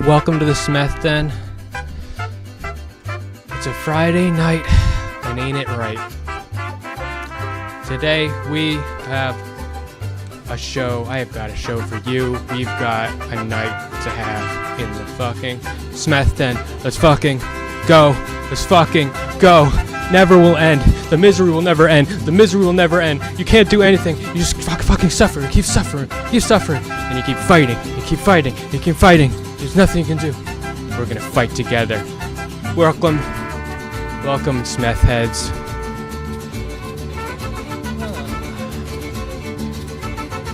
Welcome to the Smeth Den. It's a Friday night, and ain't it right? Today we have a show. I have got a show for you. We've got a night to have in the fucking Smeth Den. Let's fucking go. Let's fucking go. Never will end. The misery will never end. The misery will never end. You can't do anything. You just fucking suffer. You keep suffering. You keep suffering. And you keep fighting. You keep fighting. You keep fighting. There's nothing you can do. We're gonna fight together. Welcome, Smeth heads.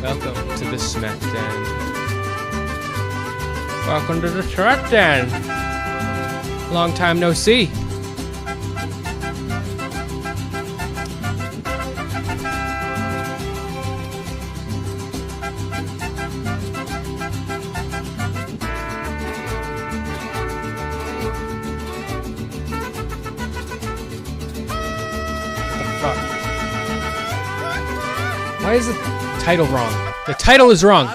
Welcome to the Smeth Den. Welcome to the Smeth Den. Long time no see. Why is the title wrong? The title is wrong.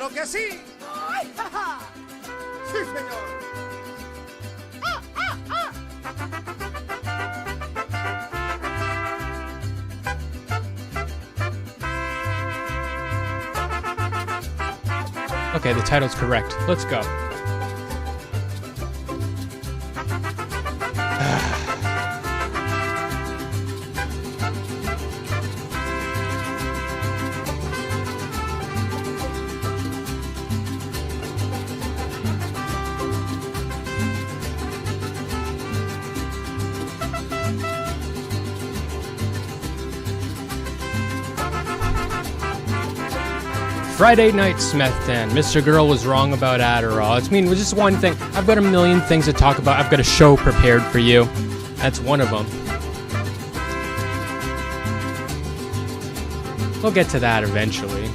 Okay, the title's correct. Let's go. Friday night Smeth Den. Mr. Girl was wrong about Adderall. It's just one thing. I've got a million things to talk about. I've got a show prepared for you. That's one of them. We'll get to that eventually.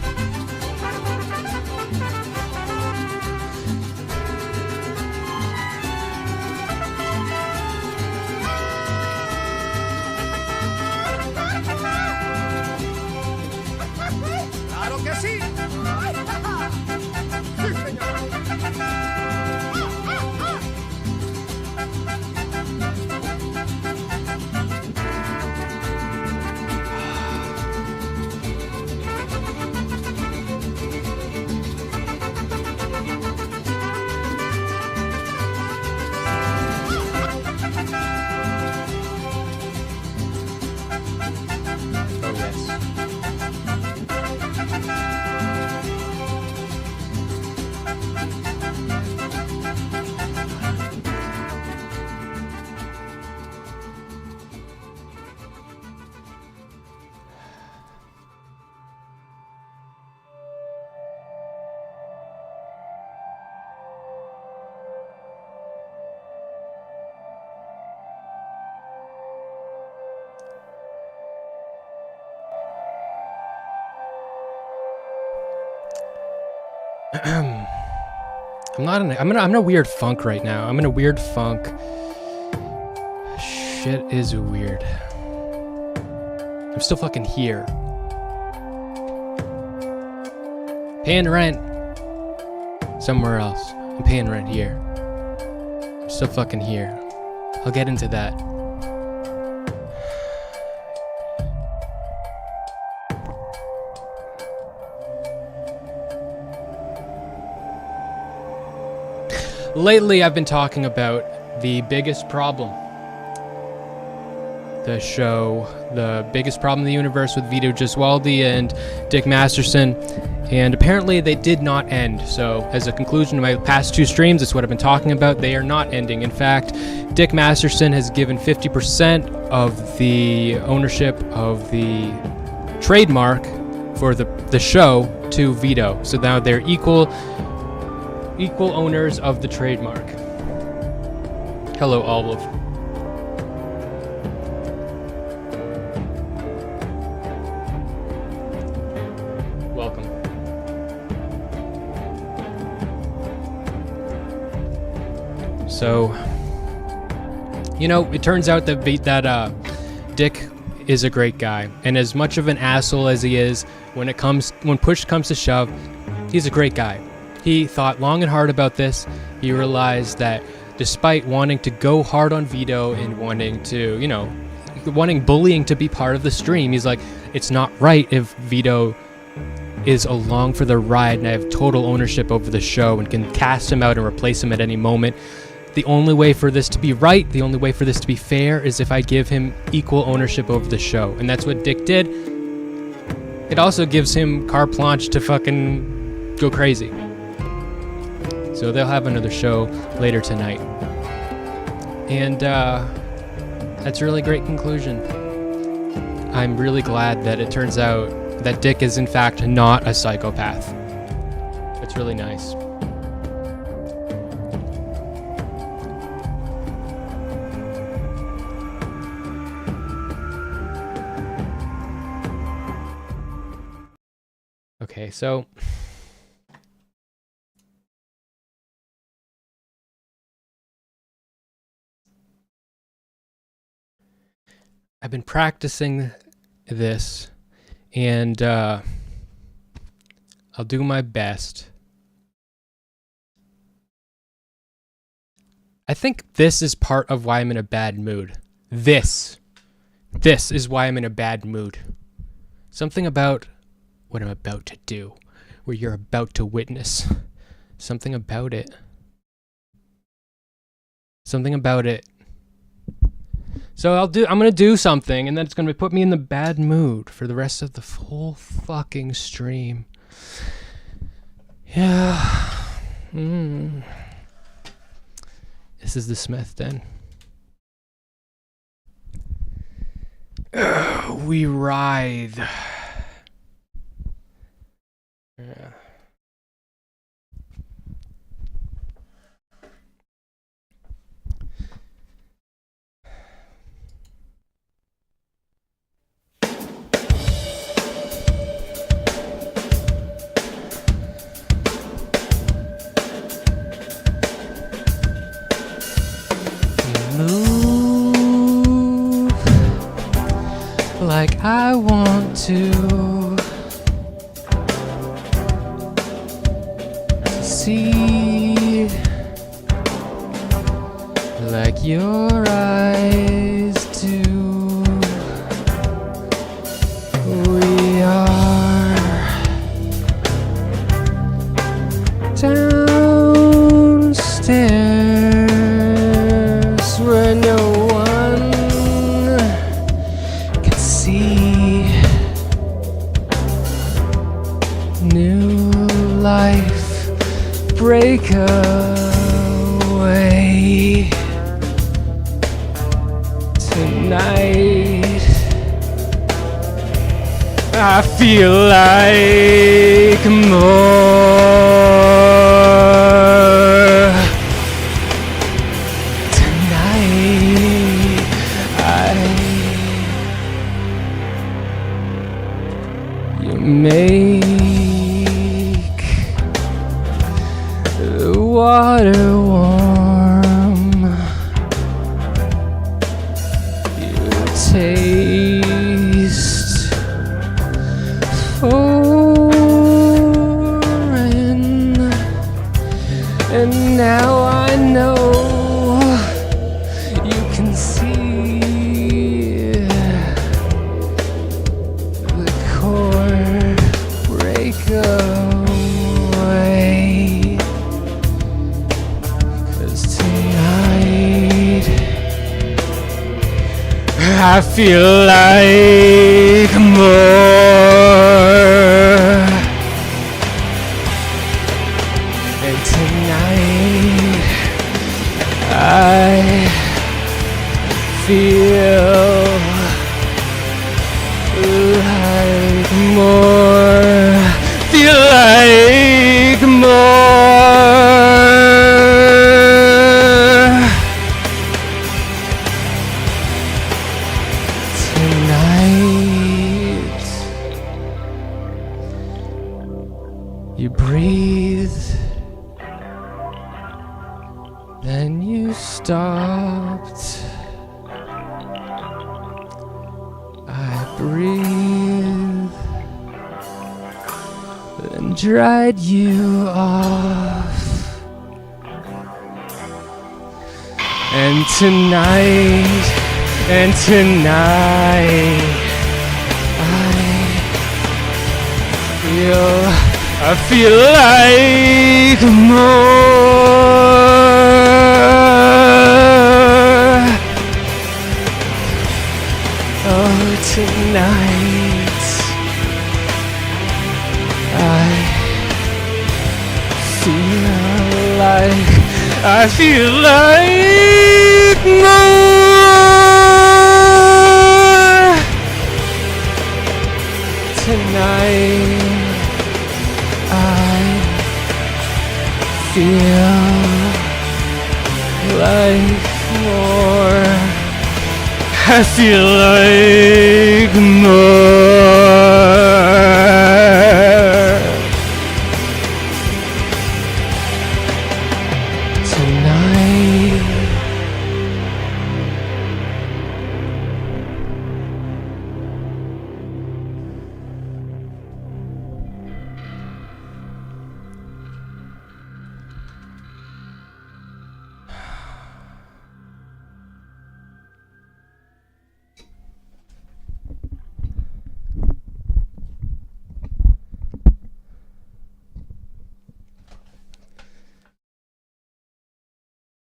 I'm in a weird funk right now. I'm in a weird funk. Shit is weird. I'm still fucking here. Paying rent somewhere else. I'm paying rent here. I'm still fucking here. I'll get into that. Lately, I've been talking about the biggest problem. The show, the biggest problem in the universe with Vito Gesualdi and Dick Masterson, and apparently they did not end. So, as a conclusion to my past two streams, that's what I've been talking about. They are not ending. In fact, Dick Masterson has given 50% of the ownership of the trademark for the show to Vito. So now they're equal owners of the trademark. Hello, Olive. Welcome. So, it turns out that Dick is a great guy, and as much of an asshole as he is, when push comes to shove, he's a great guy. He thought long and hard about this. He realized that despite wanting to go hard on Vito and wanting to, you know, wanting bullying to be part of the stream, he's like, it's not right if Vito is along for the ride and I have total ownership over the show and can cast him out and replace him at any moment. The only way for this to be right, the only way for this to be fair is if I give him equal ownership over the show. And that's what Dick did. It also gives him carte blanche to fucking go crazy. So they'll have another show later tonight. And that's a really great conclusion. I'm really glad that it turns out that Dick is in fact not a psychopath. It's really nice. Okay, so I've been practicing this, and I'll do my best. I think this is part of why I'm in a bad mood. This is why I'm in a bad mood. Something about what I'm about to do, where you're about to witness. Something about it. Something about it. So I'm gonna do something, and then it's gonna put me in the bad mood for the rest of the whole fucking stream. Yeah. This is the Smeth Den. We ride. Yeah. Move like I want to. See like your eyes do. We are downstairs where no one can see. New life break away tonight. I feel like more tonight. You make the water warm. You taste foreign, and now I know you can see the chord break away. 'Cause tonight I feel like more. And tonight I feel like more. Feel like more. Tonight you breathe, then you stopped. I breathe, then dried you off. And tonight, I feel like more. Oh, tonight I feel like more. Tonight I feel like more. I feel like more. Tonight.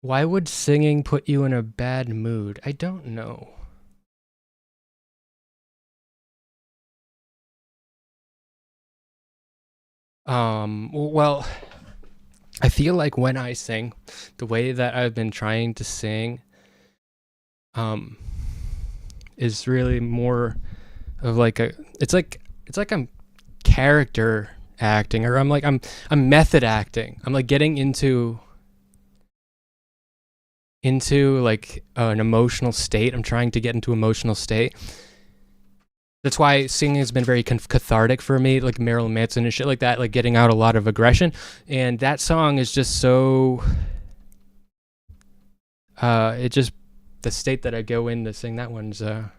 Why would singing put you in a bad mood? I don't know. Well, I feel like when I sing, the way that I've been trying to sing, is really more of like it's like I'm character acting, or I'm method acting. I'm like getting into like an emotional state. I'm trying to get into emotional state. That's why singing has been very cathartic for me, like Marilyn Manson and shit like that, like getting out a lot of aggression. And that song is just so, it just, the state that I go in to sing that one's, and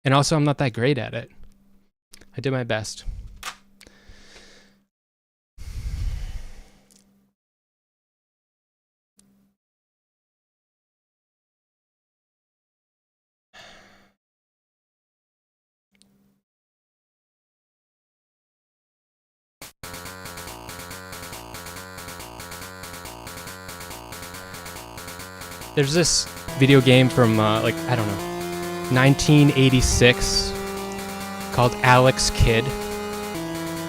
also I'm not that great at it. I did my best. There's this video game from, like, I don't know, 1986 called Alex Kidd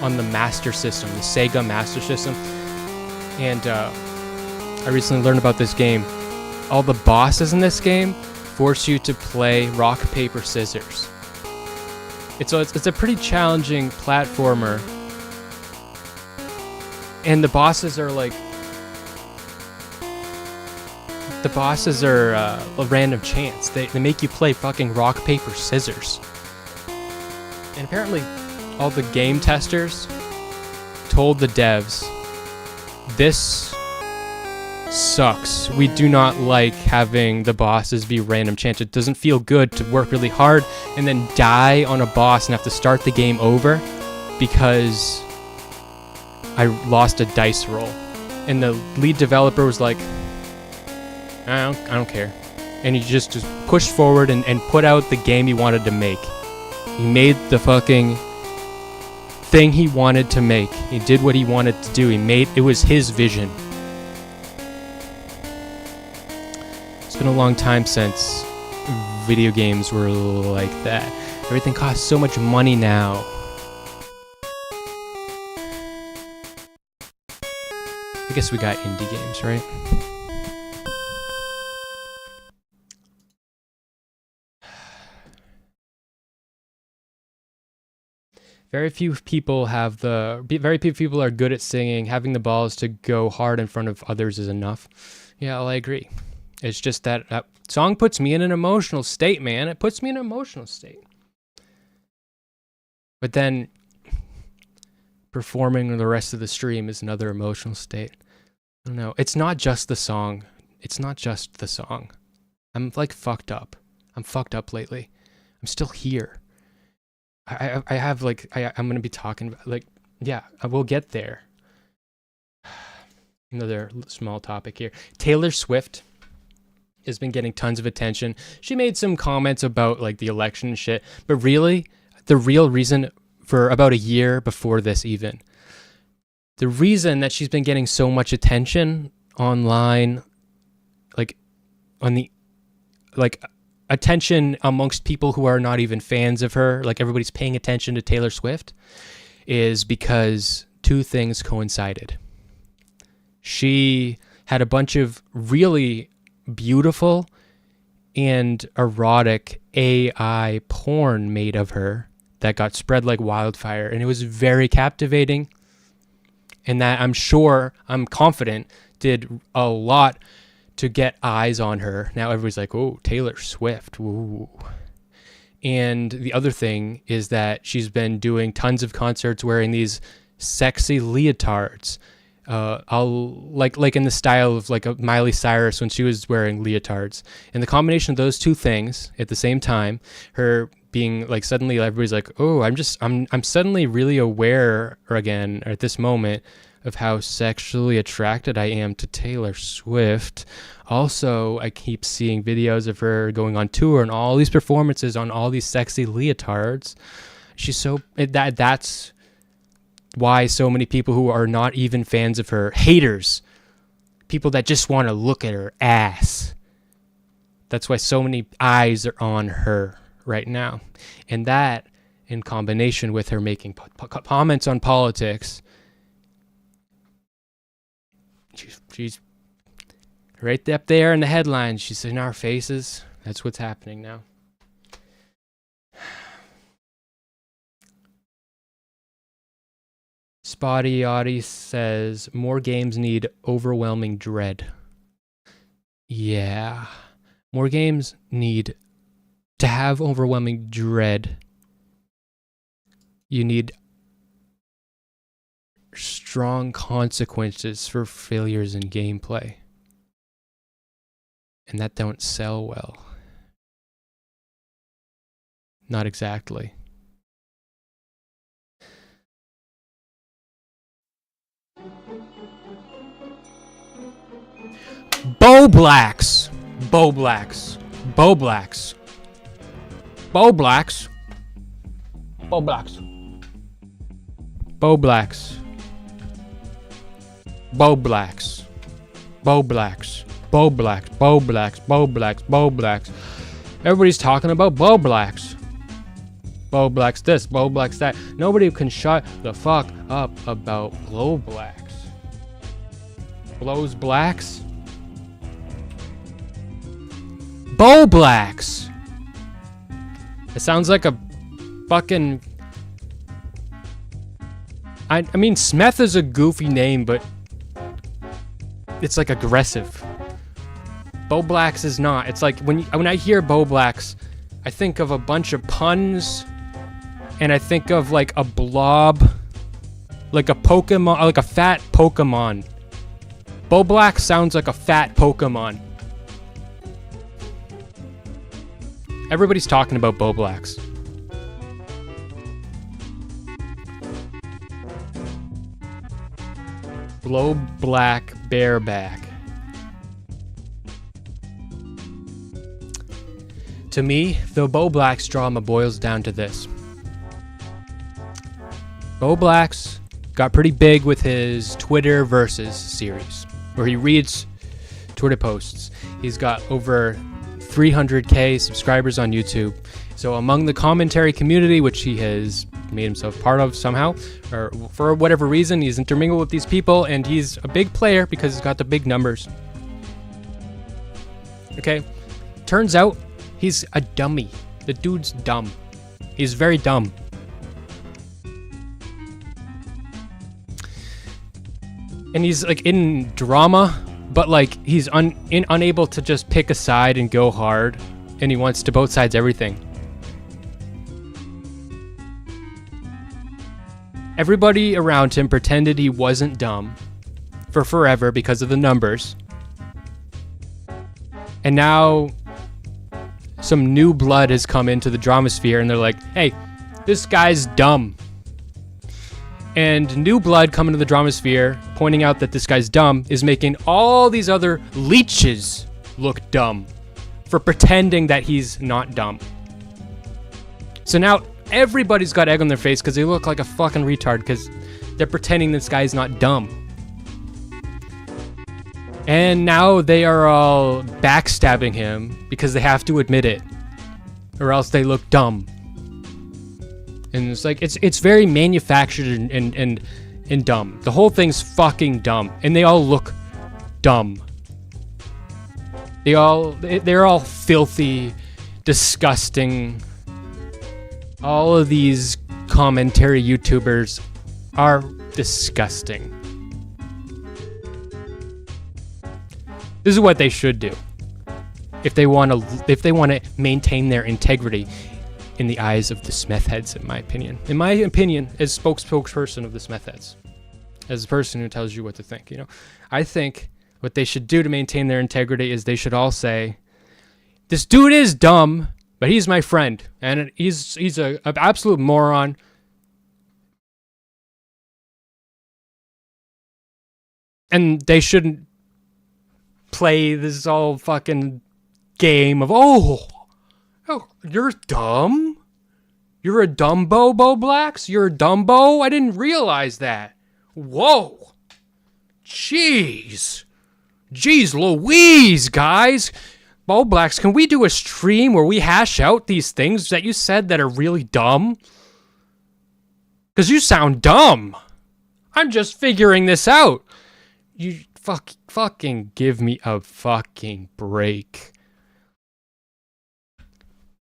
on the Master System, the Sega Master System. And I recently learned about this game. All the bosses in this game force you to play rock, paper, scissors. It's a pretty challenging platformer. And the bosses are like, a random chance. They make you play fucking rock, paper, scissors. And apparently, all the game testers told the devs, this sucks. We do not like having the bosses be random chance. It doesn't feel good to work really hard and then die on a boss and have to start the game over because I lost a dice roll. And the lead developer was like, I don't care. And he just pushed forward and put out the game he wanted to make. He made the fucking thing he wanted to make. He did what he wanted to do. It was his vision. It's been a long time since video games were like that. Everything costs so much money now. I guess we got indie games, right? Very few people are good at singing. Having the balls to go hard in front of others is enough. Yeah, well, I agree. It's just that song puts me in an emotional state, man. It puts me in an emotional state. But then performing the rest of the stream is another emotional state. I don't know. It's not just the song. I'm like fucked up. I'm fucked up lately. I'm still here. I have like I'm gonna be talking about like yeah, I will get there. Another small topic here. Taylor Swift has been getting tons of attention. She made some comments about like the election and shit, but really, the real reason for about a year before this even, the reason that she's been getting so much attention online, like on the, like attention amongst people who are not even fans of her, like everybody's paying attention to Taylor Swift, is because two things coincided. She had a bunch of really beautiful and erotic AI porn made of her that got spread like wildfire, and it was very captivating, and that I'm confident did a lot to get eyes on her. Now everybody's like, oh, Taylor Swift, ooh. And the other thing is that she's been doing tons of concerts wearing these sexy leotards, like in the style of like a Miley Cyrus when she was wearing leotards. And the combination of those two things at the same time, her being like, suddenly everybody's like, oh, I'm suddenly really aware again at this moment of how sexually attracted I am to Taylor Swift. Also, I keep seeing videos of her going on tour and all these performances on all these sexy leotards. That's why so many people who are not even fans of her, haters, people that just want to look at her ass, that's why so many eyes are on her right now. And that, in combination with her making comments on politics, she's right up there in the headlines. She's in our faces. That's what's happening now. Spotty Audie says, more games need overwhelming dread. Yeah. More games need to have overwhelming dread. You need strong consequences for failures in gameplay. And that don't sell well. Not exactly. Bowblax. Bowblax. Bowblax. Bowblax. Bowblax. Bowblax. Bowblax. Bowblax. Bowblax. Bowblax. Bowblax. Bowblax. Everybody's talking about Bowblax. Bowblax this, Bowblax that. Nobody can shut the fuck up about Bowblax. Blows blacks? Bowblax! It sounds like a fucking... I mean, Smeth is a goofy name, but it's like aggressive. Bowblax is not. It's like when I hear Bowblax, I think of a bunch of puns, and I think of like a blob, like a Pokemon, like a fat Pokemon. Bowblax sounds like a fat Pokemon. Everybody's talking about Bowblax. Blow black bareback. To me, the Bowblax drama boils down to this. Bowblax got pretty big with his Twitter Versus series, where he reads Twitter posts. He's got over 300k subscribers on YouTube. So among the commentary community, which he has made himself part of somehow, or for whatever reason, he's intermingled with these people, and he's a big player because he's got the big numbers. Okay, turns out he's a dummy. The dude's dumb. He's very dumb. And he's like in drama, but like he's unable to just pick a side and go hard, and he wants to both sides everything. Everybody around him pretended he wasn't dumb for forever because of the numbers. And now some new blood has come into the drama sphere, and they're like, hey, This guy's dumb. And new blood coming to the dramasphere, pointing out that this guy's dumb, is making all these other leeches look dumb for pretending that he's not dumb. So now everybody's got egg on their face because they look like a fucking retard because they're pretending this guy's not dumb. And now they are all backstabbing him because they have to admit it, or else they look dumb. And it's like it's very manufactured and dumb. The whole thing's fucking dumb, and they all look dumb. They're all filthy, disgusting. All of these commentary YouTubers are disgusting. This is what they should do if they want to maintain their integrity in the eyes of the Smeth heads, in my opinion. In my opinion, as spokesperson of the Smeth heads, as a person who tells you what to think, I think what they should do to maintain their integrity is they should all say, this dude is dumb, but he's my friend, and he's an absolute moron. And they shouldn't play this all fucking game of, oh, you're dumb? You're a dumbo, Bowblax? You're a dumbo? I didn't realize that. Whoa. Jeez Louise, guys. Bowblax, can we do a stream where we hash out these things that you said that are really dumb? Because you sound dumb. I'm just figuring this out. You fucking give me a fucking break.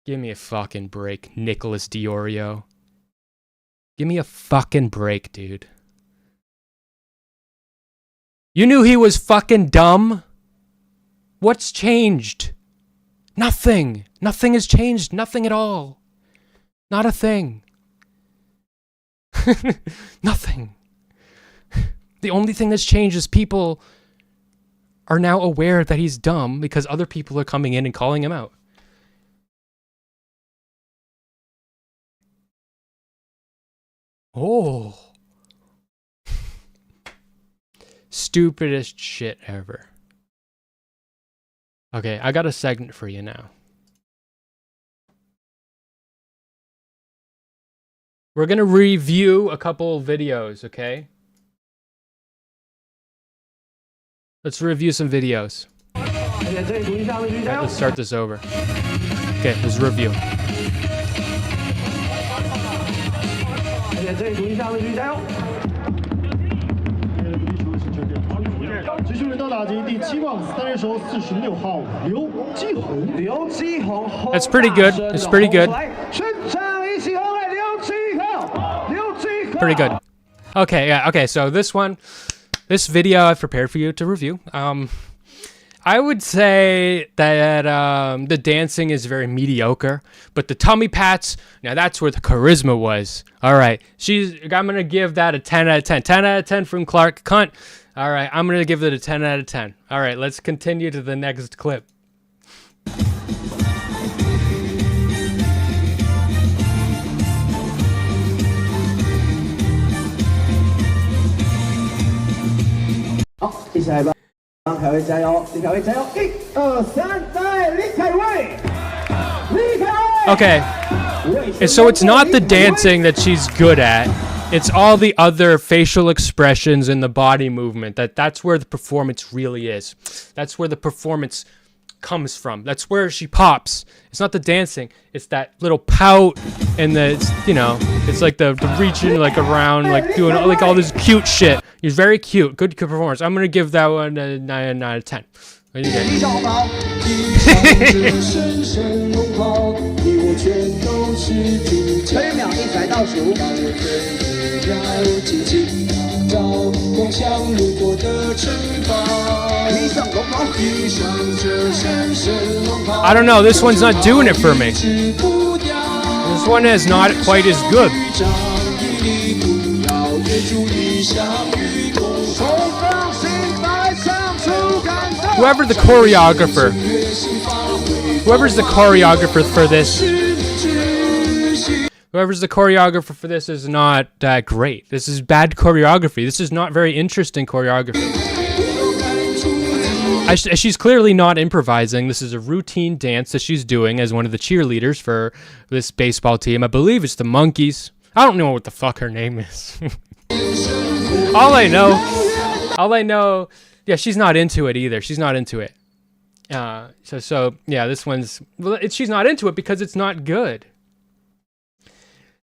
Give me a fucking break, Nicholas Diorio. Give me a fucking break, dude. You knew he was fucking dumb? What's changed? Nothing. Nothing has changed. Nothing at all. Not a thing. Nothing. The only thing that's changed is people are now aware that he's dumb because other people are coming in and calling him out. Oh. Stupidest shit ever. Okay, I got a segment for you now. We're gonna review a couple videos, okay? Let's review some videos. Alright, let's start this over. Okay, let's review. 继续轮到打击第7棒3垒手46号刘继宏。That's pretty good. It's pretty good. Pretty good. Okay, yeah, okay, so this video I've prepared for you to review. I would say that the dancing is very mediocre, but the tummy pats, now that's where the charisma was. All right, I'm going to give that a 10 out of 10. 10 out of 10 from Clark Cunt. All right, I'm going to give it a 10 out of 10. All right, let's continue to the next clip. Okay, and so it's not the dancing that she's good at. It's all the other facial expressions and the body movement. That's where the performance really is. That's where the performance comes from. That's where she pops. It's not the dancing. It's that little pout and it's like the reaching like around, like doing like all this cute shit. He's very cute. Good performance. I'm gonna give that one a 9 out of 10. What do you get? I don't know, this one's not doing it for me. This one is not quite as good. Whoever's the choreographer for this, Whoever's the choreographer for this is not that great. This is bad choreography. This is not very interesting choreography. She's clearly not improvising. This is a routine dance that she's doing as one of the cheerleaders for this baseball team. I believe it's the Monkeys. I don't know what the fuck her name is. All I know, yeah, she's not into it either. She's not into it. So yeah, this one's, well, she's not into it because it's not good.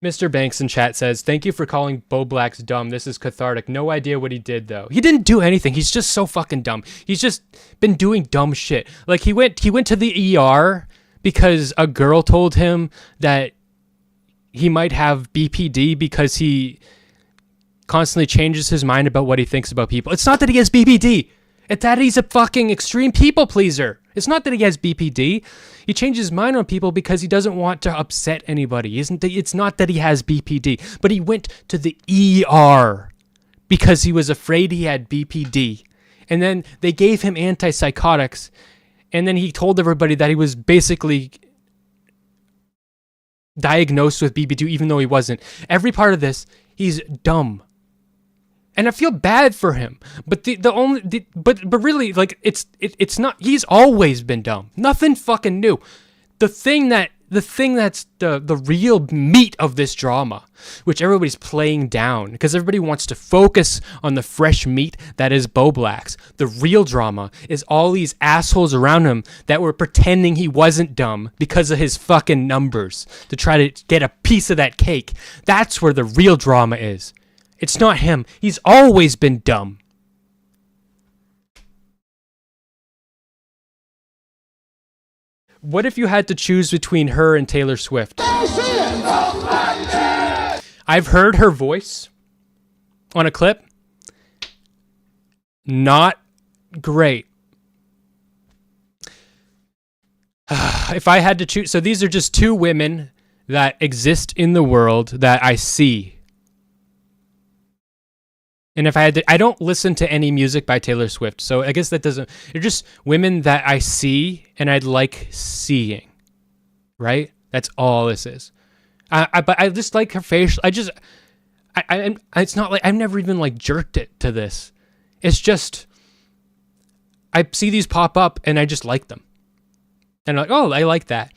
Mr. Banks in chat says, thank you for calling Bowblax dumb. This is cathartic. No idea what he did, though. He didn't do anything. He's just so fucking dumb. He's just been doing dumb shit. Like, he went to the ER because a girl told him that he might have BPD because he constantly changes his mind about what he thinks about people. It's not that he has BPD. It's that he's a fucking extreme people pleaser. It's not that he has BPD. He changes his mind on people because he doesn't want to upset anybody. It's not that he has BPD, but he went to the ER because he was afraid he had BPD. And then they gave him antipsychotics, and then he told everybody that he was basically diagnosed with BPD even though he wasn't. Every part of this, he's dumb. And I feel bad for him, but but really, like, it's not. He's always been dumb. Nothing fucking new. The thing that's the real meat of this drama, which everybody's playing down because everybody wants to focus on the fresh meat that is Bowblax. The real drama is all these assholes around him that were pretending he wasn't dumb because of his fucking numbers to try to get a piece of that cake. That's where the real drama is. It's not him. He's always been dumb. What if you had to choose between her and Taylor Swift? I've heard her voice on a clip. Not great. If I had to choose, so these are just two women that exist in the world that I see. And if I had to, I don't listen to any music by Taylor Swift, so I guess that doesn't, they're just women that I see and I'd like seeing, right? That's all this is. But I just like her face. It's not like, I've never even like jerked it to this. It's just, I see these pop up and I just like them. And I'm like, oh, I like that.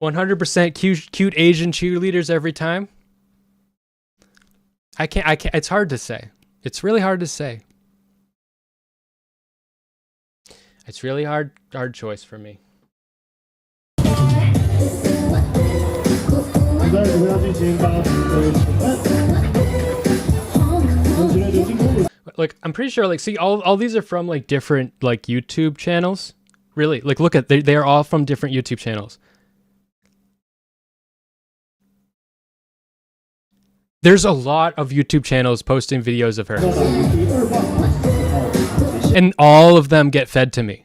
100% cute Asian cheerleaders every time. I can't, it's hard to say. It's really hard to say. It's really hard choice for me. Like, I'm pretty sure, like, see, all these are from, like, different, like, YouTube channels. Really, like, look at, they're all from different YouTube channels. There's a lot of YouTube channels posting videos of her. And all of them get fed to me.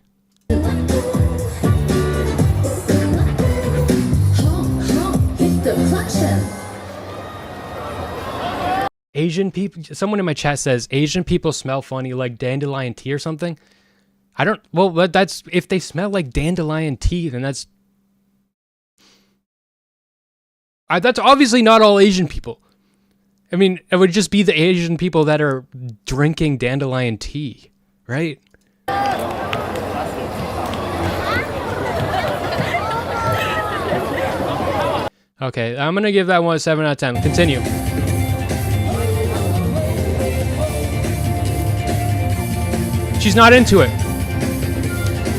Asian people, someone in my chat says Asian people smell funny like dandelion tea or something. I don't, well, that's, if they smell like dandelion tea, then that's obviously not all Asian people. I mean, it would just be the Asian people that are drinking dandelion tea, right? Okay, I'm gonna give that one a 7 out of 10. Continue. She's not into it.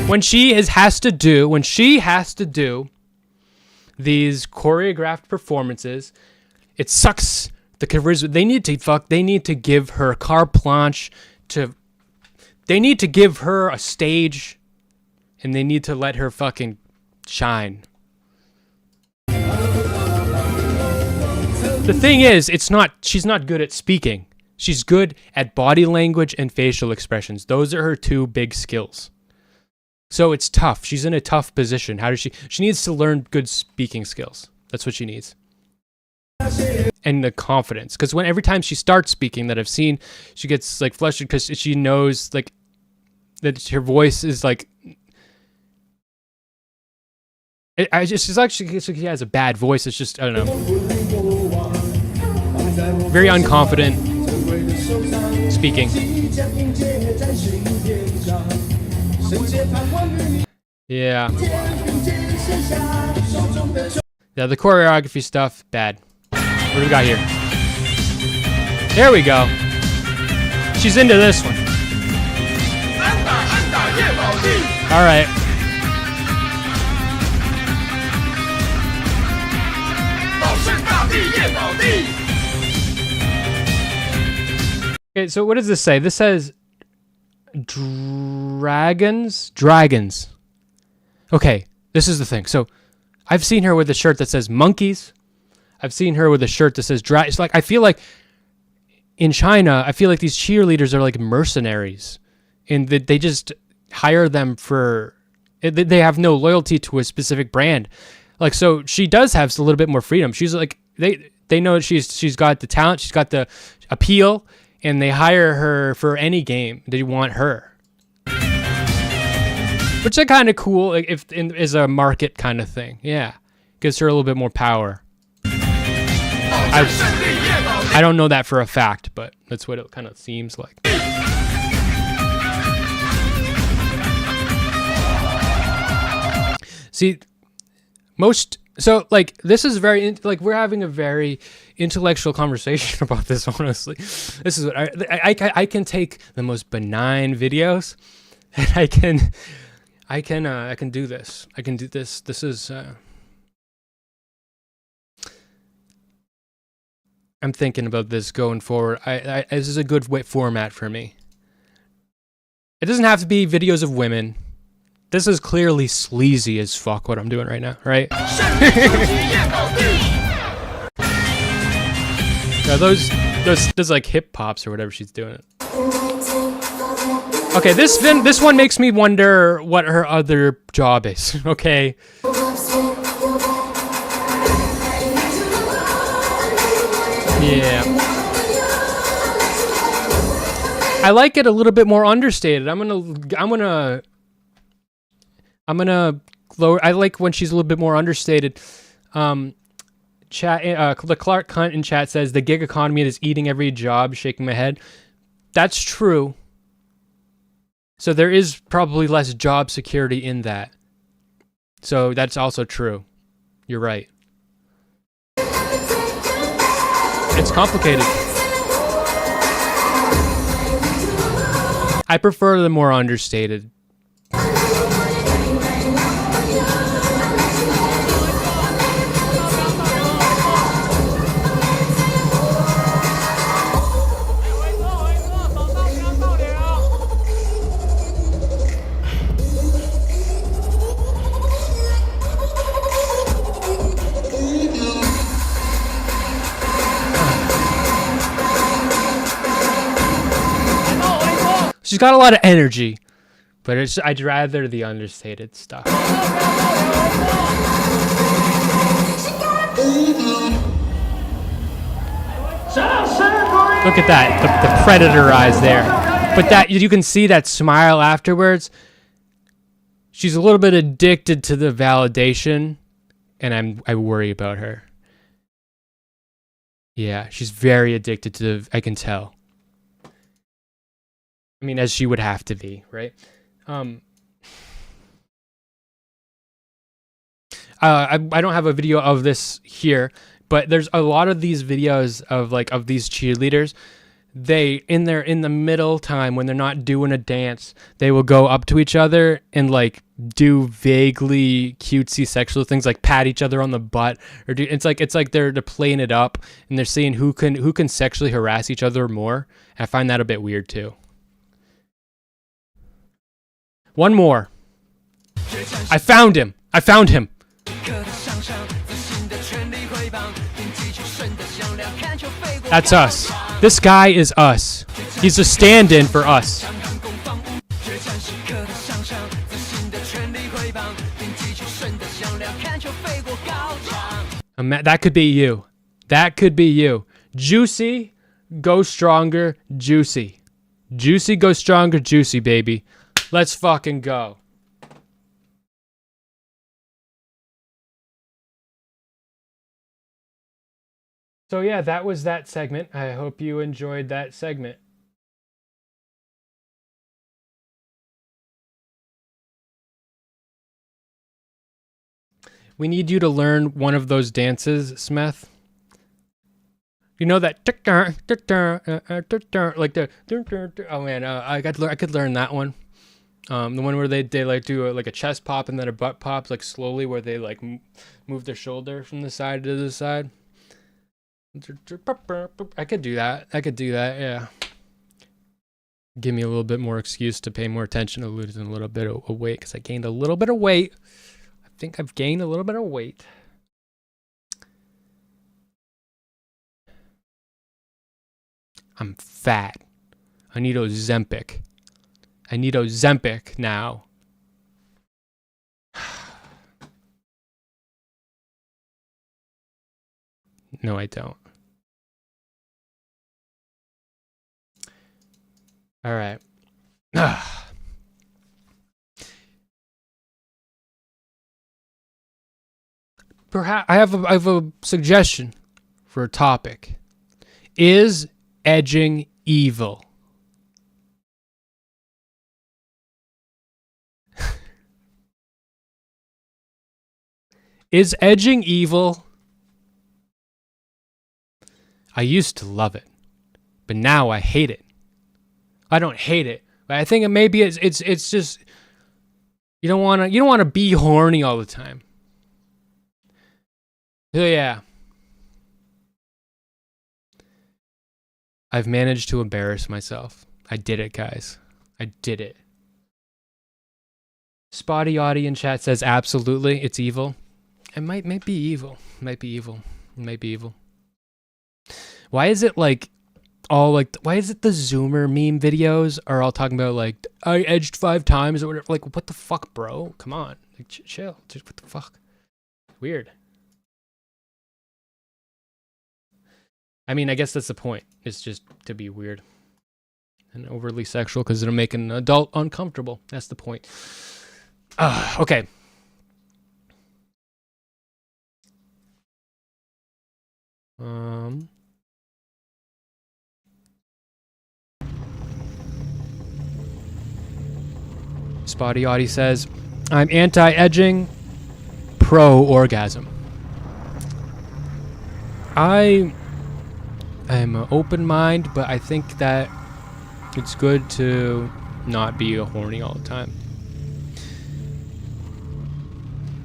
When she has to do these choreographed performances, it sucks the charisma. They need to give her carte blanche they need to give her a stage, and they need to let her fucking shine. The thing is, she's not good at speaking. She's good at body language and facial expressions. Those are her two big skills. So it's tough. She's in a tough position. How does she needs to learn good speaking skills. That's what she needs. And the confidence. Because every time she starts speaking that I've seen, she gets like flustered because she knows, like, that her voice is like. It's actually she has a bad voice. It's just I don't know. Very unconfident speaking. Yeah. Yeah, the choreography stuff, bad. What do we got here? There we go. She's into this one. All right. Okay, so what does this say? This says dragons. Okay, this is the thing. So I've seen her with a shirt that says monkeys. I've seen her with a shirt that says It's like I feel like in China, I feel like these cheerleaders are like mercenaries, and they just hire them for. They have no loyalty to a specific brand. Like, so she does have a little bit more freedom. She's like they know she's got the talent, she's got the appeal, and they hire her for any game. They want her, which is kind of cool. Like is a market kind of thing. Yeah, gives her a little bit more power. I don't know that for a fact, but that's what it kind of seems like. See, so like this is very like we're having a very intellectual conversation about this. Honestly, this is what I can take the most benign videos, and I can do this. I can do this. This is. I'm thinking about this going forward. This is a good format for me. It doesn't have to be videos of women. This is clearly sleazy as fuck what I'm doing right now, right? Yeah, those like hip hops or whatever she's doing it. Okay, this one makes me wonder what her other job is. Okay. Yeah. I like it a little bit more understated. I'm gonna lower. I like when she's a little bit more understated. The Clark Cunt in chat says the gig economy is eating every job. Shaking my head. That's true. So there is probably less job security in that. So that's also true. You're right. It's complicated. I prefer the more understated. She's got a lot of energy, but I'd rather the understated stuff. Look at that, the predator eyes there. But that you can see that smile afterwards. She's a little bit addicted to the validation, and I worry about her. Yeah, she's very addicted to I can tell. I mean, as she would have to be, right? I don't have a video of this here, but there's a lot of these videos of these cheerleaders. They in the middle time when they're not doing a dance, they will go up to each other and like do vaguely cutesy sexual things, like pat each other on the butt, or do it's like they're playing it up and they're seeing who can sexually harass each other more. And I find that a bit weird too. One more. I found him. That's us. This guy is us. He's a stand-in for us. That could be you. That could be you. Juicy, go stronger, juicy. Juicy, go stronger, juicy, baby. Let's fucking go. So yeah, that was that segment. I hope you enjoyed that segment. We need you to learn one of those dances, Smeth. You know that like the oh man, I could learn that one. The one where they like do like a chest pop and then a butt pop, like slowly, where they like move their shoulder from the side to the side. I could do that. Yeah. Give me a little bit more excuse to pay more attention to losing a little bit of weight, because I gained a little bit of weight. I think I've gained a little bit of weight. I'm fat. I need Ozempic. Now. No, I don't. All right. Perhaps I have a suggestion for a topic. Is edging evil? Is edging evil? I used to love it, but now I hate it. I don't hate it, but I think maybe it's just you don't want to be horny all the time. So yeah. I've managed to embarrass myself. I did it, guys. I did it. Spotty Audie in chat says absolutely, it's evil. It might be evil. Might be evil. Why is it like all like? Why is it the Zoomer meme videos are all talking about like I edged 5 times or whatever? Like what the fuck, bro? Come on, like chill. Just what the fuck? Weird. I mean, I guess that's the point. It's just to be weird and overly sexual because it'll make an adult uncomfortable. That's the point. Okay. Spotty Audie says, I'm anti-edging, pro-orgasm. I am an open mind, but I think that it's good to not be horny all the time.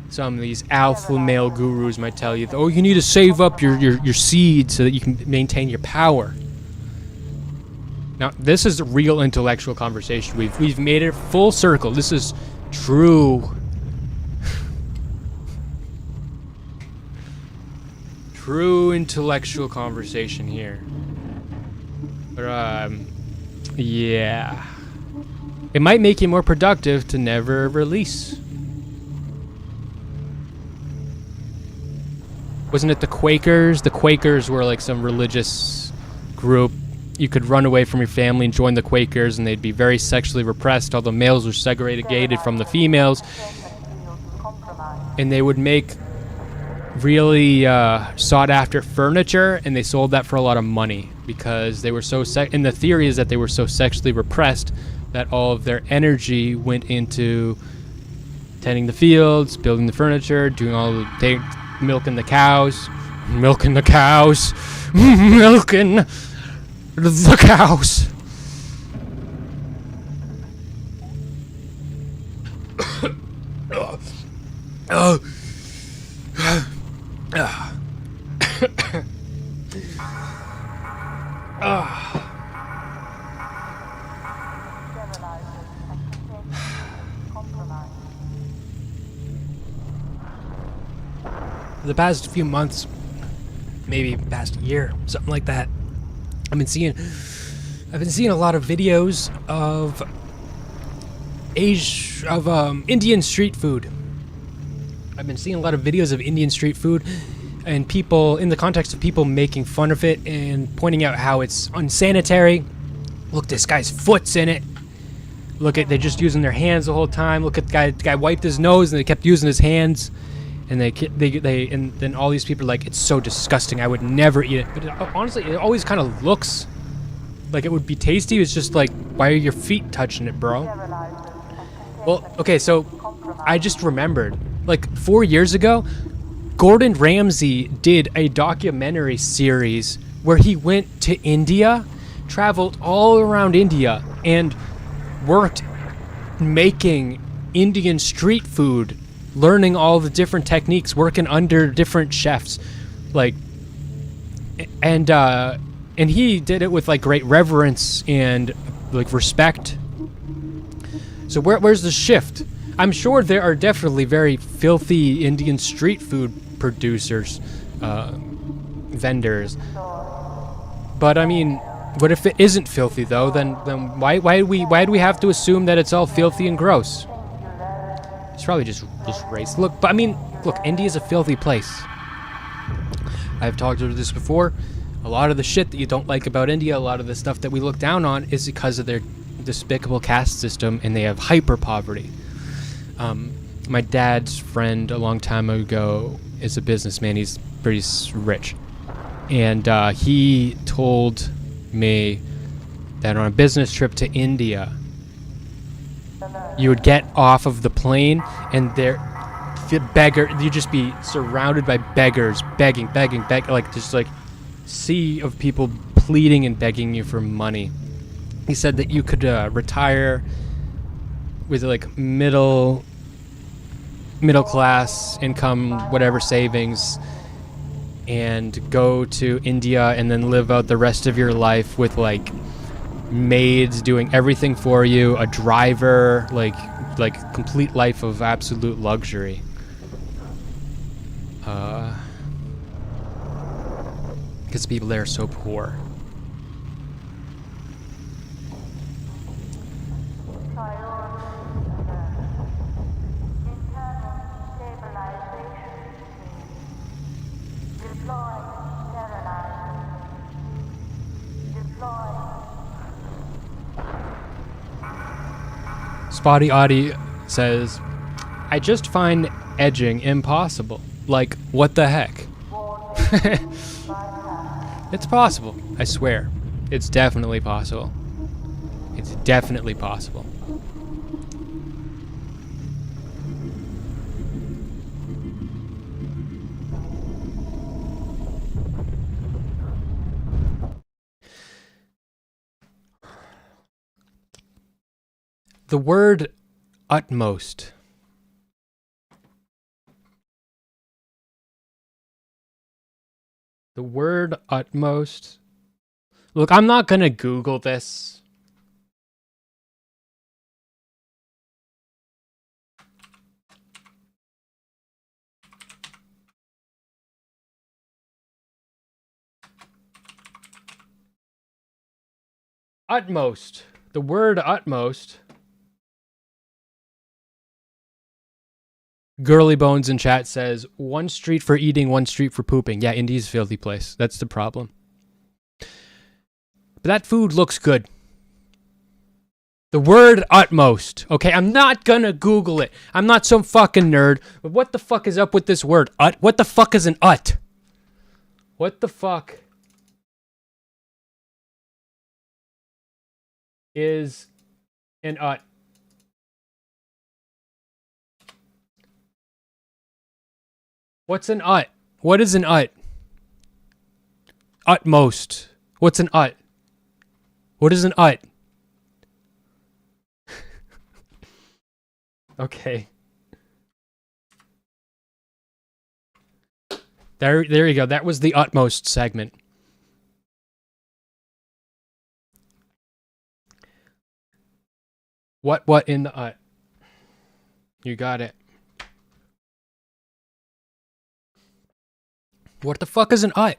Some of these alpha male gurus might tell you, oh, you need to save up your seed so that you can maintain your power. Now, this is a real intellectual conversation. We've made it full circle. This is true. True intellectual conversation here. But, yeah. It might make you more productive to never release. Wasn't it the Quakers? The Quakers were like some religious group. You could run away from your family and join the Quakers, and they'd be very sexually repressed. All the males were segregated from the females. And they would make really sought-after furniture, and they sold that for a lot of money because they were so and the theory is that they were so sexually repressed that all of their energy went into tending the fields, building the furniture, doing all the milking the cows, milking the cows. The past few months, maybe past year, something like that, I've been seeing a lot of videos of Indian street food. I've been seeing a lot of videos of Indian street food and people, in the context of people making fun of it and pointing out how it's unsanitary. Look, this guy's foot's in it. Look at, they're just using their hands the whole time. Look at the guy wiped his nose and they kept using his hands. And and then all these people are like, it's so disgusting, I would never eat it. But honestly, it always kind of looks like it would be tasty. It's just like, why are your feet touching it, bro? Well, okay, so I just remembered, like 4 years ago, Gordon Ramsay did a documentary series where he went to India, traveled all around India, and worked making Indian street food, learning all the different techniques, working under different chefs, like, and he did it with like great reverence and like respect. So where's the shift? I'm sure there are definitely very filthy Indian street food producers, vendors. But I mean, what if it isn't filthy though? Then why do we have to assume that it's all filthy and gross? It's probably just race. Look, but I mean, look, India's a filthy place. I've talked about this before. A lot of the shit that you don't like about India, a lot of the stuff that we look down on, is because of their despicable caste system, and they have hyper poverty. My dad's friend a long time ago is a businessman. He's pretty rich, and he told me that on a business trip to India, you would get off of the plane and you'd just be surrounded by beggars, begging, like just like sea of people pleading and begging you for money. He said that you could retire with like middle class income, whatever savings, and go to India and then live out the rest of your life with like maids doing everything for you, a driver, like complete life of absolute luxury. Because people there are so poor. Spotty Audie says, I just find edging impossible. Like, what the heck? It's possible. I swear. It's definitely possible. It's definitely possible. The word utmost. The word utmost. Look, I'm not gonna Google this. Utmost. The word utmost. Girly Bones in chat says, one street for eating, one street for pooping. Yeah, India's a filthy place. That's the problem. But that food looks good. The word utmost. Okay, I'm not gonna Google it. I'm not some fucking nerd. But what the fuck is up with this word? Ut? What the fuck is an ut? What the fuck is an ut? What's an ut? What is an ut? Utmost. What's an ut? What is an ut? Okay. There you go. That was the utmost segment. What in the ut? You got it. What the fuck is an ut?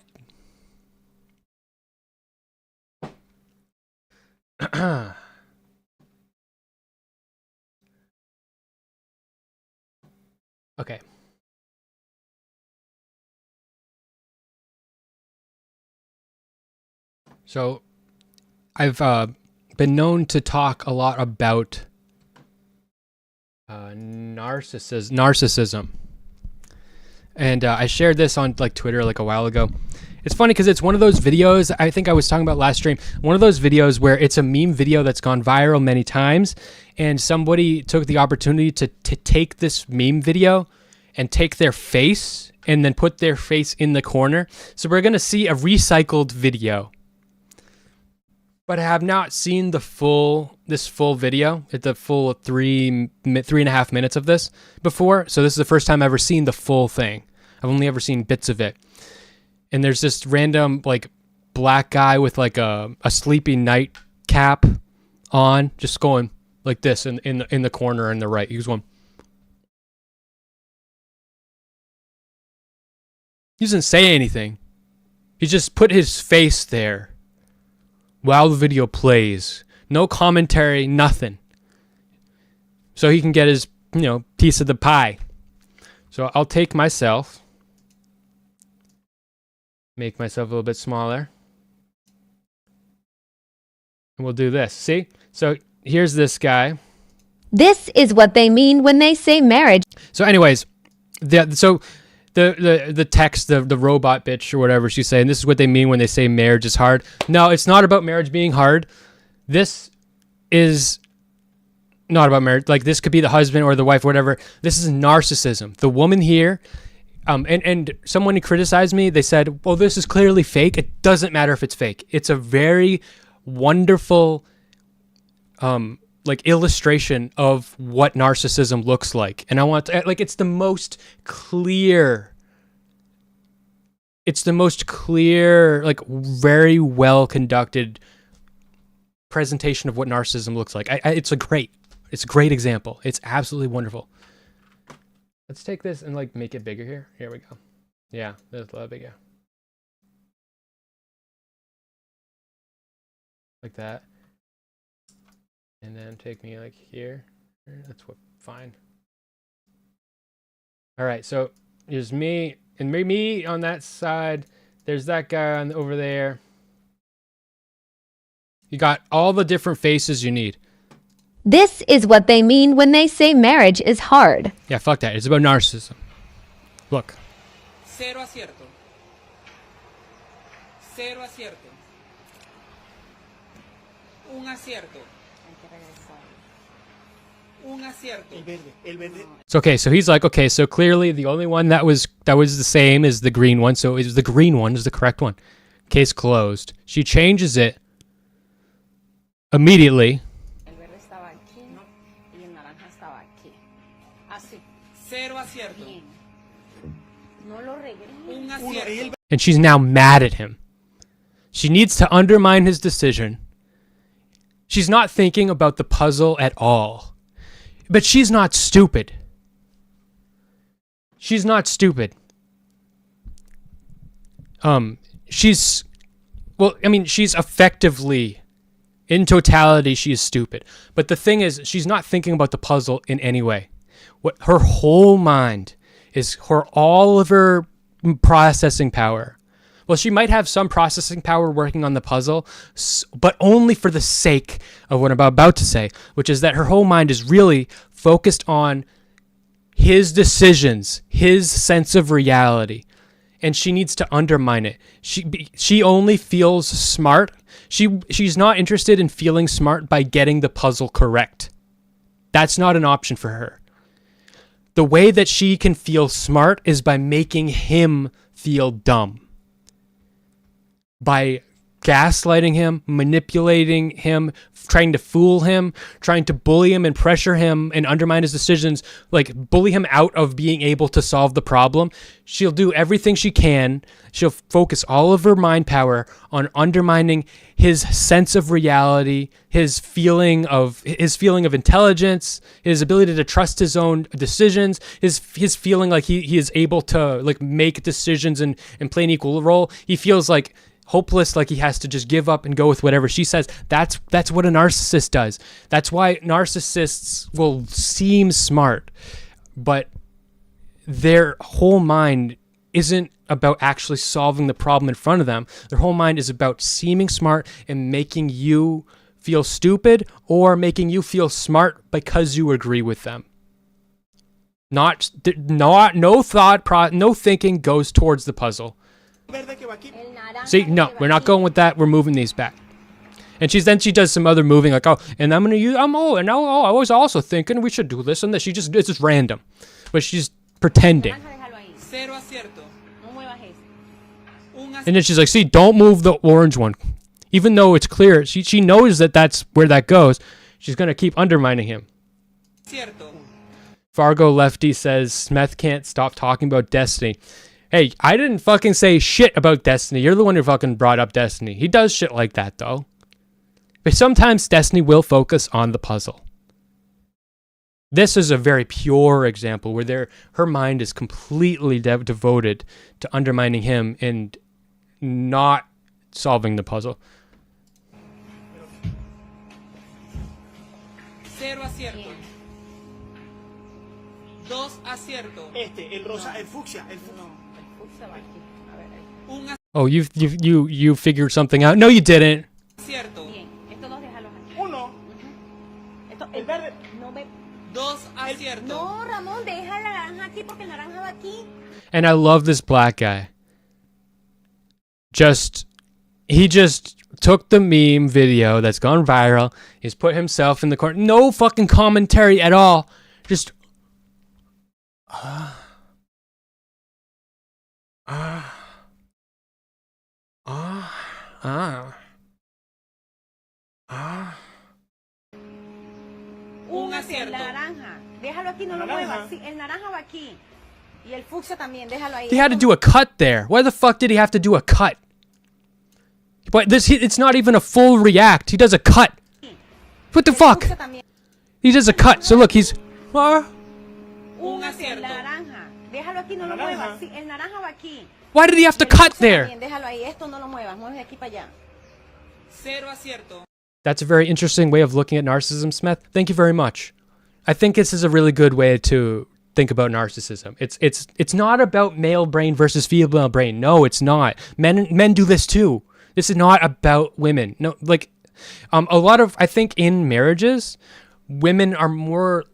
Okay. So, I've been known to talk a lot about narcissism. And I shared this on like Twitter like a while ago. It's funny because it's one of those videos I think I was talking about last stream. One of those videos where it's a meme video that's gone viral many times, and somebody took the opportunity to take this meme video and take their face and then put their face in the corner. So we're gonna see a recycled video. But I have not seen this full video, the full 3.5 minutes of this before. So this is the first time I've ever seen the full thing. I've only ever seen bits of it. And there's this random like black guy with like a sleepy night cap on, just going like this in the corner on the right. He was going. He doesn't say anything. He just put his face there while the video plays. No commentary, nothing. So he can get his, piece of the pie. So I'll take myself, make myself a little bit smaller, and we'll do this. See? So here's this guy. This is what they mean when they say marriage. So anyways, the text, the robot bitch or whatever she's saying, this is what they mean when they say marriage is hard. No, it's not about marriage being hard. This is not about marriage. Like, this could be the husband or the wife or whatever. This is narcissism. The woman here, and someone who criticized me, they said, well, this is clearly fake. It doesn't matter if it's fake. It's a very wonderful like illustration of what narcissism looks like. And I want to, like, it's the most clear, like very well conducted presentation of what narcissism looks like. It's a great example. It's absolutely wonderful. Let's take this and like make it bigger here. Here we go. Yeah, that's a lot bigger. Like that. And then take me like here. That's fine. All right, so here's me and me on that side. There's that guy over there. You got all the different faces you need. This is what they mean when they say marriage is hard. Yeah, fuck that. It's about narcissism. Look. Cero acierto. Cero acierto. Un acierto. Un acierto. It's okay. So he's like, okay, so clearly the only one that was the same is the green one. So the green one is the correct one. Case closed. She changes it immediately. Cero acierto. Un acierto. And she's now mad at him. She needs to undermine his decision. She's not thinking about the puzzle at all. But she's not stupid. She's not stupid. She's effectively, in totality, she is stupid. But the thing is, she's not thinking about the puzzle in any way. What her whole mind is, all of her processing power. Well, she might have some processing power working on the puzzle, but only for the sake of what I'm about to say, which is that her whole mind is really focused on his decisions, his sense of reality, and she needs to undermine it. She only feels smart. She's not interested in feeling smart by getting the puzzle correct. That's not an option for her. The way that she can feel smart is by making him feel dumb. By gaslighting him, manipulating him, trying to fool him, trying to bully him and pressure him and undermine his decisions, like bully him out of being able to solve the problem. She'll do everything she can. She'll focus all of her mind power on undermining his sense of reality, his feeling of intelligence, his ability to trust his own decisions, his feeling like he is able to like make decisions and play an equal role. He feels like hopeless, like he has to just give up and go with whatever she says. That's what a narcissist does. That's why narcissists will seem smart, but their whole mind isn't about actually solving the problem in front of them. Their whole mind is about seeming smart and making you feel stupid or making you feel smart because you agree with them. No thought, no thinking goes towards the puzzle. See, no, we're not going with that. We're moving these back. And she does some other moving, like, oh, and I was also thinking we should do this and this. It's just random, but she's pretending. And then she's like, see, don't move the orange one, even though it's clear. She knows that that's where that goes. She's gonna keep undermining him. Fargo Lefty says Smeth can't stop talking about Destiny. Hey, I didn't fucking say shit about Destiny. You're the one who fucking brought up Destiny. He does shit like that though. But sometimes Destiny will focus on the puzzle. This is a very pure example where her mind is completely devoted to undermining him and not solving the puzzle. Cero acierto. Dos acierto. El rosa, el fucsia. Oh, you figured something out. No, you didn't. Acierto. Uno. El verde. Dos acierto. No, Ramón, deja la naranja aquí porque el naranja va aquí. And I love this black guy. He just took the meme video that's gone viral. He's put himself in the corner. No fucking commentary at all. Just Un acierto. La naranja. Déjalo aquí, no lo muevas. Sí, el naranja va aquí. Y el fucsia también, déjalo ahí. he had to do a cut there. Why the fuck did he have to do a cut? But it's not even a full react. He does a cut. What the fuck? He does a cut. So look, he's Un acierto. La naranja. Déjalo aquí, no lo muevas. Sí, el naranja va aquí. why did he have to cut there? Déjalo ahí, esto no lo muevas. Mueves de aquí para allá. Cero acierto. That's a very interesting way of looking at narcissism, Smith. Thank you very much. I think this is a really good way to think about narcissism. It's not about male brain versus female brain. No, it's not. Men do this too. This is not about women. No, like a lot of, I think in marriages, women are more.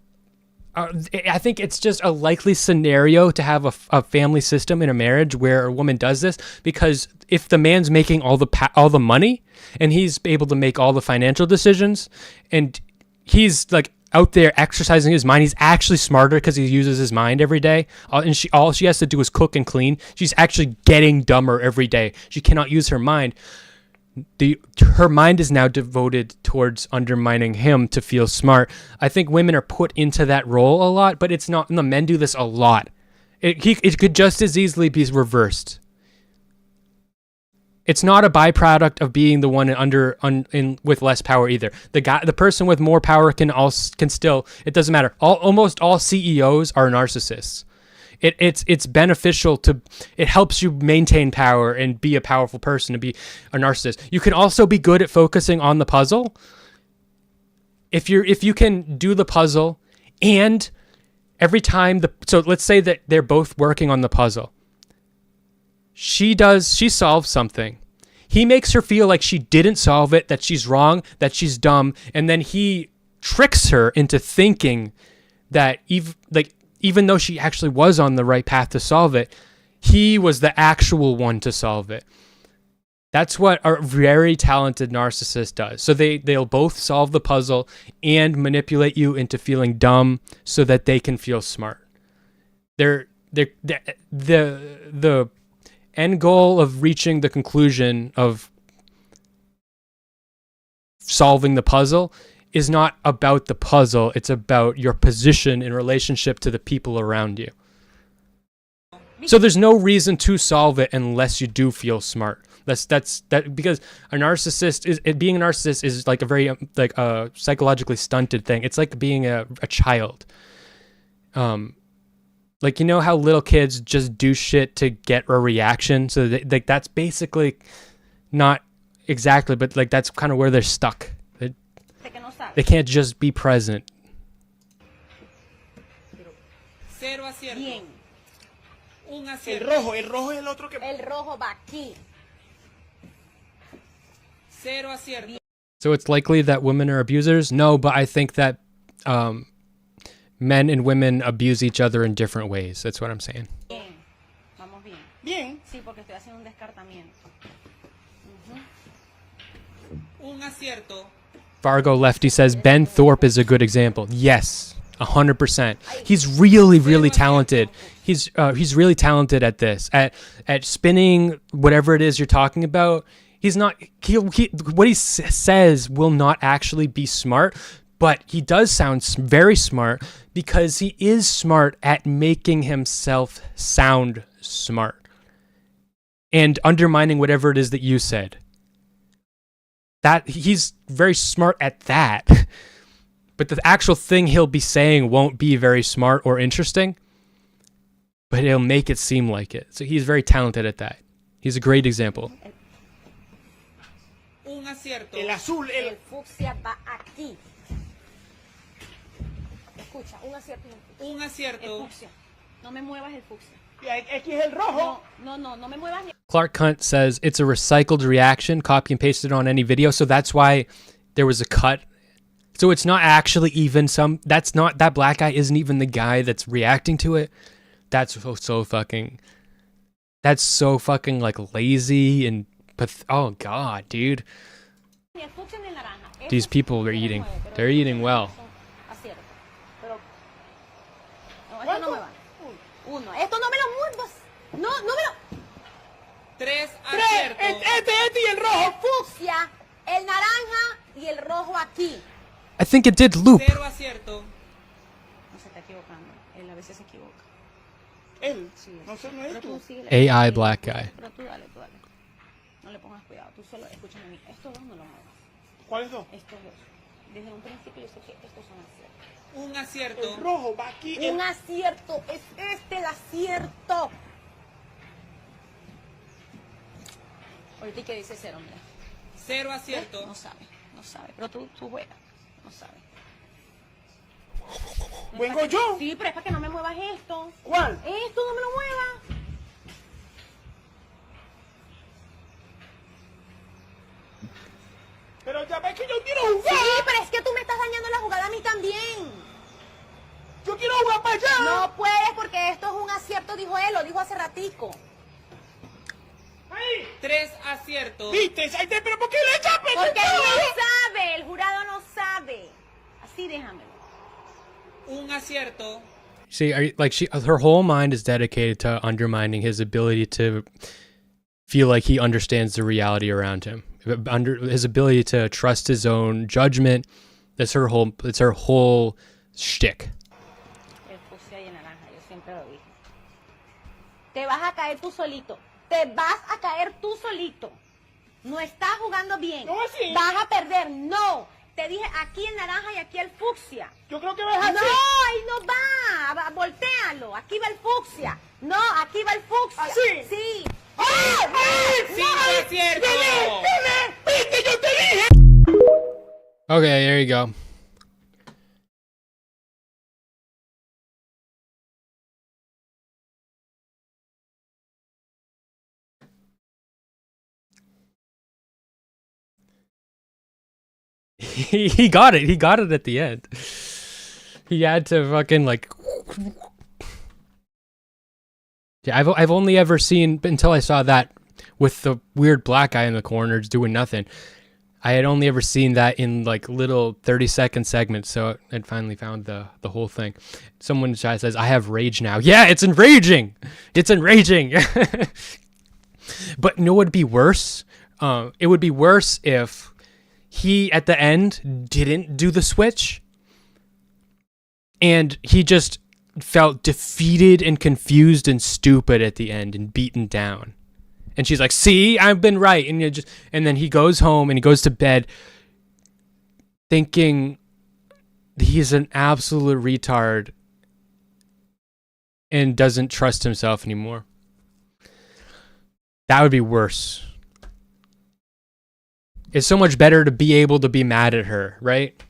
I think it's just a likely scenario to have a family system in a marriage where a woman does this, because if the man's making all the money and he's able to make all the financial decisions and he's like out there exercising his mind, he's actually smarter because he uses his mind every day. And all she has to do is cook and clean. She's actually getting dumber every day. She cannot use her mind. Her mind is now devoted towards undermining him to feel smart. I think women are put into that role a lot, but it's not. No, men do this a lot. It could just as easily be reversed. It's not a byproduct of being the one with less power either. The person with more power can still. It doesn't matter. Almost all CEOs are narcissists. It's beneficial to. It helps you maintain power and be a powerful person, to be a narcissist. You can also be good at focusing on the puzzle. If you can do the puzzle, and every time so let's say that they're both working on the puzzle. She solves something. He makes her feel like she didn't solve it, that she's wrong, that she's dumb, and then he tricks her into thinking that even though she actually was on the right path to solve it, he was the actual one to solve it. That's what a very talented narcissist does. So they'll both solve the puzzle and manipulate you into feeling dumb so that they can feel smart. The end goal of reaching the conclusion of solving the puzzle is not about the puzzle. It's about your position in relationship to the people around you. So there's no reason to solve it unless you do feel smart. That's because being a narcissist is like a very psychologically stunted thing. It's like being a child. Like, you know how little kids just do shit to get a reaction? So that's basically not exactly, but like that's kind of where they're stuck. They can't just be present. Cero acierto. Bien. Un El acierto. rojo es el otro que. El rojo va aquí. Cero acierto. So it's likely that women are abusers? No, but I think that men and women abuse each other in different ways. That's what I'm saying. Bien. Vamos bien. Bien. Sí, porque estoy haciendo un descartamiento. Un acierto. Fargo Lefty says Ben Thorpe is a good example. Yes, 100%. He's really, really talented. He's really talented at this, at spinning whatever it is you're talking about. He's not. What he says will not actually be smart, but he does sound very smart because he is smart at making himself sound smart and undermining whatever it is that you said. That he's very smart at that, but the actual thing he'll be saying won't be very smart or interesting, but he'll make it seem like it. So he's very talented at that. He's a great example. Un acierto. El azul, El fucsia va aquí. Escucha, un acierto. Un El acierto. fucsia. No me muevas el fucsia. y aquí es el rojo. No me muevas. Clark Hunt says it's a recycled reaction, copy and pasted on any video. So that's why there was a cut. So it's not actually even that black guy isn't even the guy that's reacting to it. That's so fucking like lazy and oh God, dude. Ni el fucsia ni el naranja. These people are eating. They're eating well. Acierto. Pero no, esto no me va. Uno. Esto no me lo muevas. No me lo. 3 Tres. aciertos. Este y el El rojo. fucsia, el naranja y el rojo aquí. I think it did loop. 0 acierto. No se está equivocando. Él a veces se equivoca. Él. Sí, No sé, no es pero tú. tú síguele. AI black guy. Pero tú dale. No le pongas cuidado. Tú solo escúchame a mí. Estos dos no lo muevas. ¿Cuáles dos? Estos dos. Desde un principio yo sé que estos son aciertos. Un acierto. El rojo va aquí. Un acierto. Es este el acierto. Ahorita que dice cero, mira. 0 acierto. No sabe. Pero tú juegas. No sabe. Vengo yo. Sí, pero es para que no me muevas esto. ¿Cuál? Esto no me lo muevas. Pero ya ves que yo quiero Sí, jugar. pero es que tú me estás dañando la jugada a mí también. Yo quiero jugar para allá. No puedes porque esto es un acierto, dijo él, lo dijo hace ratico. Ahí. 3 aciertos. ¿Viste? Ahí te, pero ¿por qué le echas Porque él no sabe, el jurado no sabe. Así déjamelo. Un acierto. See, her whole mind is dedicated to undermining his ability to feel like he understands the reality around him. His ability to trust his own judgment. It's her whole shtick. El fucsia y el naranja, yo siempre lo dije. Te vas a caer tú solito. Te vas a caer tú solito. No estás jugando bien. ¿Cómo así? Vas a perder. No. Te dije aquí el naranja y aquí el fucsia. Yo creo que vas a No, hacer. ahí no va. Voltéalo. Aquí va el fucsia. No, aquí va el fucsia. ¿Así? Sí. ¡Ay! ¡Ay! 5 aciertos. ¡Dile! ¡Viste! Yo te dije. Okay, there you go. He got it. He got it at the end. He had to fucking like. Yeah, I've only ever seen until I saw that with the weird black guy in the corners doing nothing. I had only ever seen that in like little 30-second segments, so I finally found the whole thing. Someone in the chat says, "I have rage now." Yeah, it's enraging. It's enraging. But you know what would be worse? It would be worse if he at the end didn't do the switch and he just felt defeated and confused and stupid at the end and beaten down. And she's like, "See, I've been right." And then he goes home and he goes to bed thinking he's an absolute retard and doesn't trust himself anymore. That would be worse. It's so much better to be able to be mad at her, right?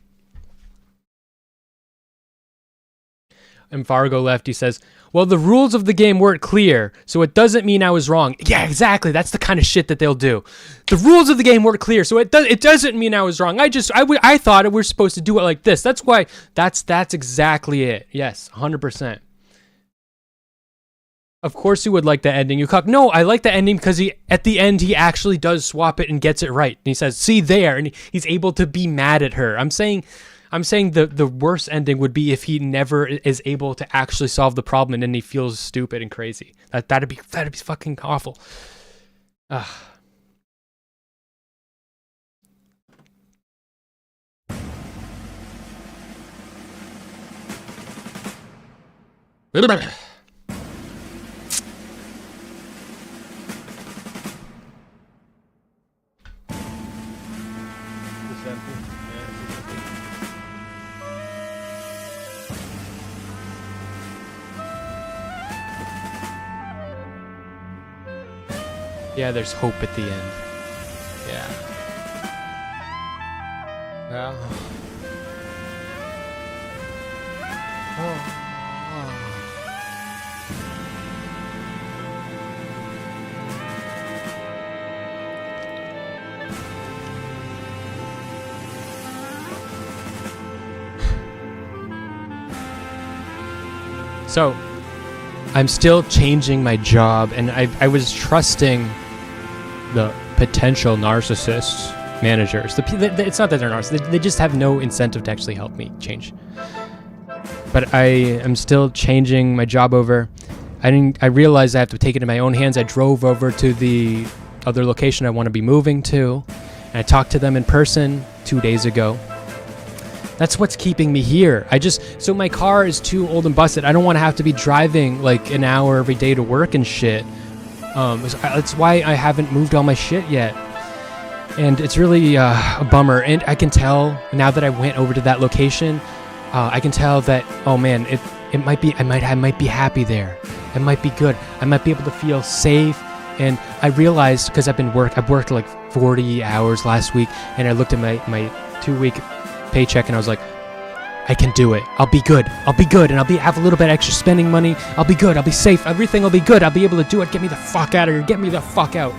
And Fargo Lefty says, well, the rules of the game weren't clear, so it doesn't mean I was wrong. Yeah, exactly. That's the kind of shit that they'll do. The rules of the game weren't clear, so it doesn't mean I was wrong. I thought we were supposed to do it like this. That's why. That's exactly it. Yes, 100%. Of course you would like the ending, you cuck. No, I like the ending because at the end he actually does swap it and gets it right. And he says, "See there," and he's able to be mad at her. I'm saying the worst ending would be if he never is able to actually solve the problem and then he feels stupid and crazy. That'd be fucking awful. Ugh. Yeah, there's hope at the end. Yeah. Well. So, I'm still changing my job, and I was trusting the potential narcissists, managers. It's not that they're narcissists. They just have no incentive to actually help me change. But I am still changing my job over. I realized I have to take it in my own hands. I drove over to the other location I want to be moving to, and I talked to them in person 2 days ago. That's what's keeping me here. So my car is too old and busted. I don't want to have to be driving like an hour every day to work and shit. That's why I haven't moved all my shit yet. And it's really a bummer. And I can tell now that I went over to that location, I can tell that, oh man, it might be, I might be happy there. It might be good. I might be able to feel safe. And I realized, because I've worked like 40 hours last week, and I looked at my 2-week paycheck and I was like, I can do it. I'll be good. And have a little bit extra spending money. I'll be good. I'll be safe. Everything will be good. I'll be able to do it. Get me the fuck out of here. Get me the fuck out.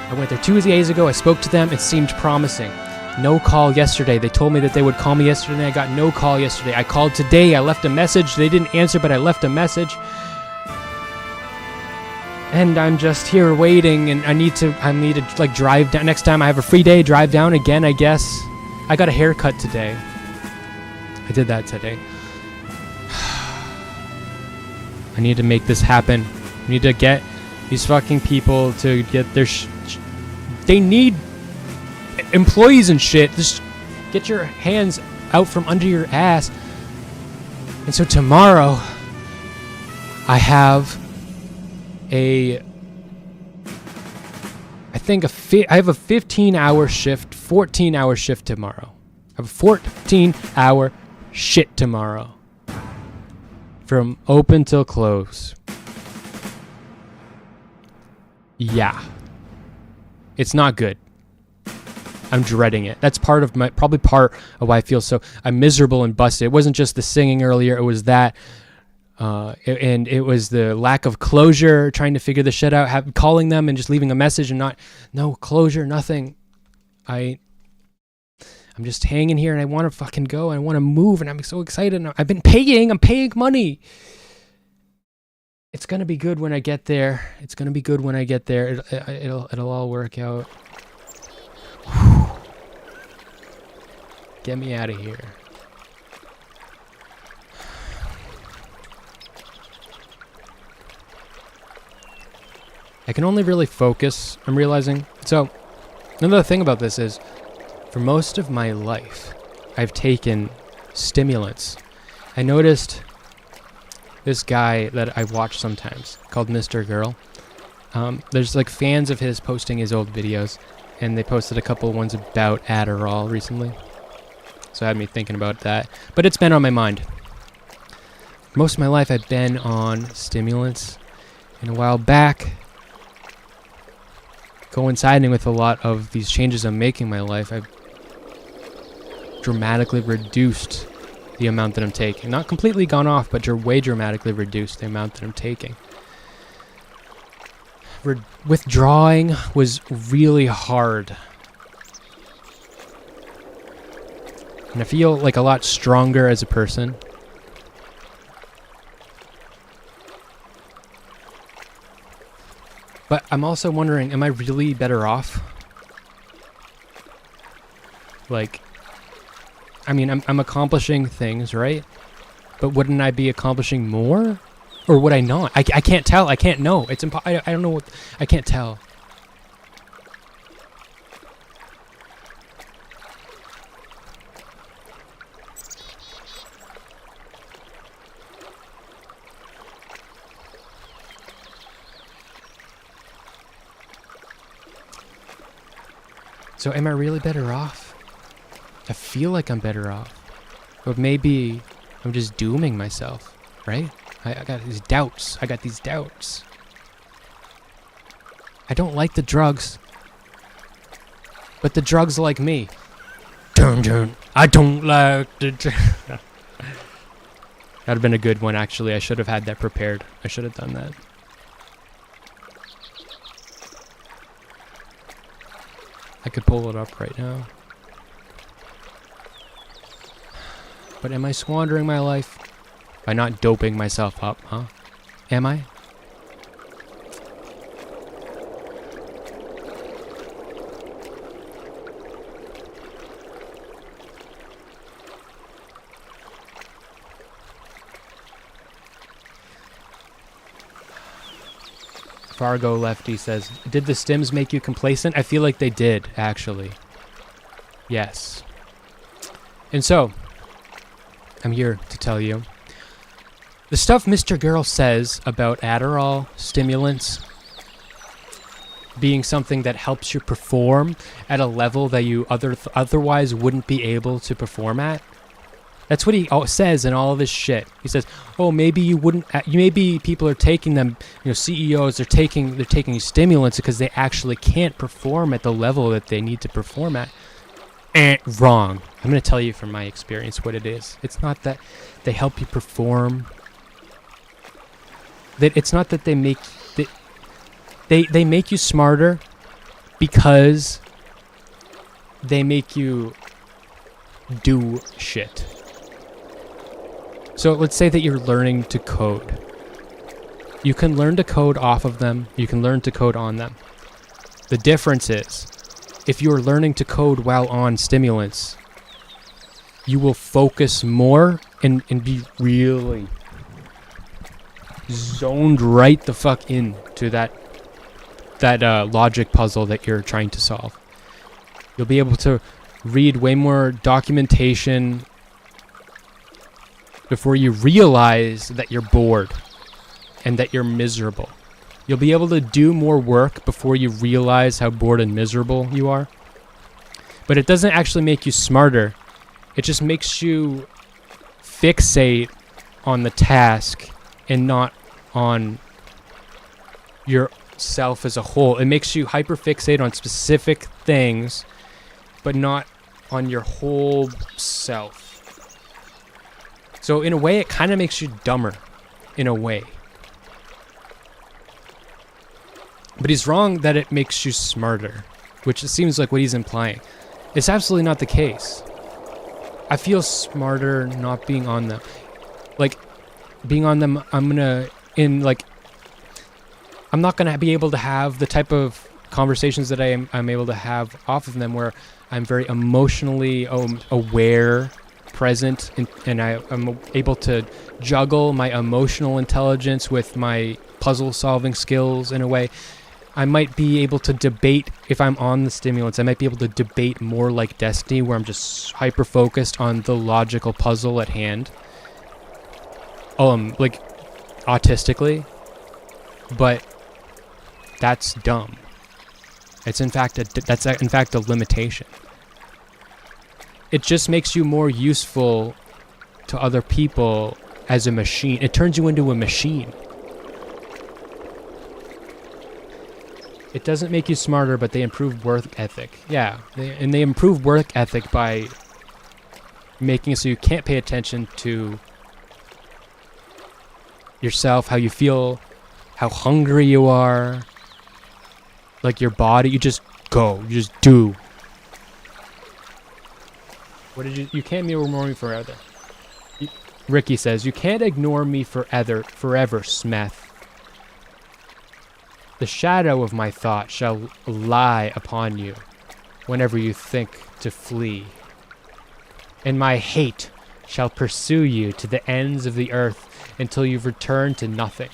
I went there 2 days ago. I spoke to them. It seemed promising. No call yesterday. They told me that they would call me yesterday. I got no call yesterday. I called today. I left a message. They didn't answer, but I left a message. And I'm just here waiting, and I need to like drive down. Next time I have a free day, drive down again, I guess. I got a haircut today. I did that today. I need to make this happen. I need to get these fucking people to get their they need employees and shit. Just get your hands out from under your ass. And so tomorrow I have I have a 15-hour shift, 14-hour shift tomorrow. I have a 14-hour shit tomorrow. From open till close. Yeah. It's not good. I'm dreading it. That's probably part of why I feel so. I'm miserable and busted. It wasn't just the singing earlier. It was that. And it was the lack of closure, trying to figure the shit out, calling them and just leaving a message and no closure, nothing. I'm just hanging here and I want to fucking go. I want to move and I'm so excited. I'm paying money. It's going to be good when I get there. It'll all work out. Whew. Get me out of here. I can only really focus, I'm realizing. So, another thing about this is, for most of my life, I've taken stimulants. I noticed this guy that I watch sometimes, called mrgirl. There's like fans of his posting his old videos, and they posted a couple of ones about Adderall recently. So it had me thinking about that. But it's been on my mind. Most of my life I've been on stimulants, and a while back, coinciding with a lot of these changes I'm making in my life, I've dramatically reduced the amount that I'm taking. Not completely gone off, but way dramatically reduced the amount that I'm taking. Withdrawing was really hard. And I feel like a lot stronger as a person. But I'm also wondering, am I really better off? Like, I mean, I'm accomplishing things, right? But wouldn't I be accomplishing more? Or would I not? I can't tell. I can't know. It's I don't know what... I can't tell. So am I really better off? I feel like I'm better off. But maybe I'm just dooming myself, right? I got these doubts. I don't like the drugs. But the drugs like me. Dun. I don't like the drugs. That'd have been a good one, actually. I should have had that prepared. I should have done that. I could pull it up right now. But am I squandering my life by not doping myself up, huh? Am I? Fargo Lefty says, did the stims make you complacent? I feel like they did, actually. Yes. And so, I'm here to tell you. The stuff Mr. Girl says about Adderall, stimulants, being something that helps you perform at a level that you otherwise wouldn't be able to perform at. That's what he says in all of his shit. He says, "Oh, maybe you wouldn't. Maybe people are taking them. You know, CEOs are taking stimulants because they actually can't perform at the level that they need to perform at." Wrong. I'm going to tell you from my experience what it is. It's not that they help you perform. It's not that they make they make you smarter because they make you do shit. So let's say that you're learning to code. You can learn to code off of them. You can learn to code on them. The difference is, if you're learning to code while on stimulants, you will focus more and be really zoned right the fuck into that logic puzzle that you're trying to solve. You'll be able to read way more documentation before you realize that you're bored and that you're miserable. You'll be able to do more work before you realize how bored and miserable you are. But it doesn't actually make you smarter. It just makes you fixate on the task and not on yourself as a whole. It makes you hyperfixate on specific things, but not on your whole self. So in a way, it kind of makes you dumber, in a way. But he's wrong that it makes you smarter, which it seems like what he's implying. It's absolutely not the case. I feel smarter not being on them. Like, being on them, I'm not gonna be able to have the type of conversations that I'm able to have off of them, where I'm very emotionally aware, present, and I'm able to juggle my emotional intelligence with my puzzle solving skills in a way. I might be able to debate, if I'm on the stimulants, I might be able to debate more like Destiny, where I'm just hyper focused on the logical puzzle at hand. Like autistically, but that's dumb. That's in fact a limitation. It just makes you more useful to other people as a machine. It turns you into a machine. It doesn't make you smarter, but they improve work ethic. Yeah, they improve work ethic by making it so you can't pay attention to yourself, how you feel, how hungry you are, like your body. You just go, you just do. What did you can't ignore me forever. Ricky says, you can't ignore me forever, Smeth. The shadow of my thought shall lie upon you whenever you think to flee. And my hate shall pursue you to the ends of the earth until you've returned to nothing.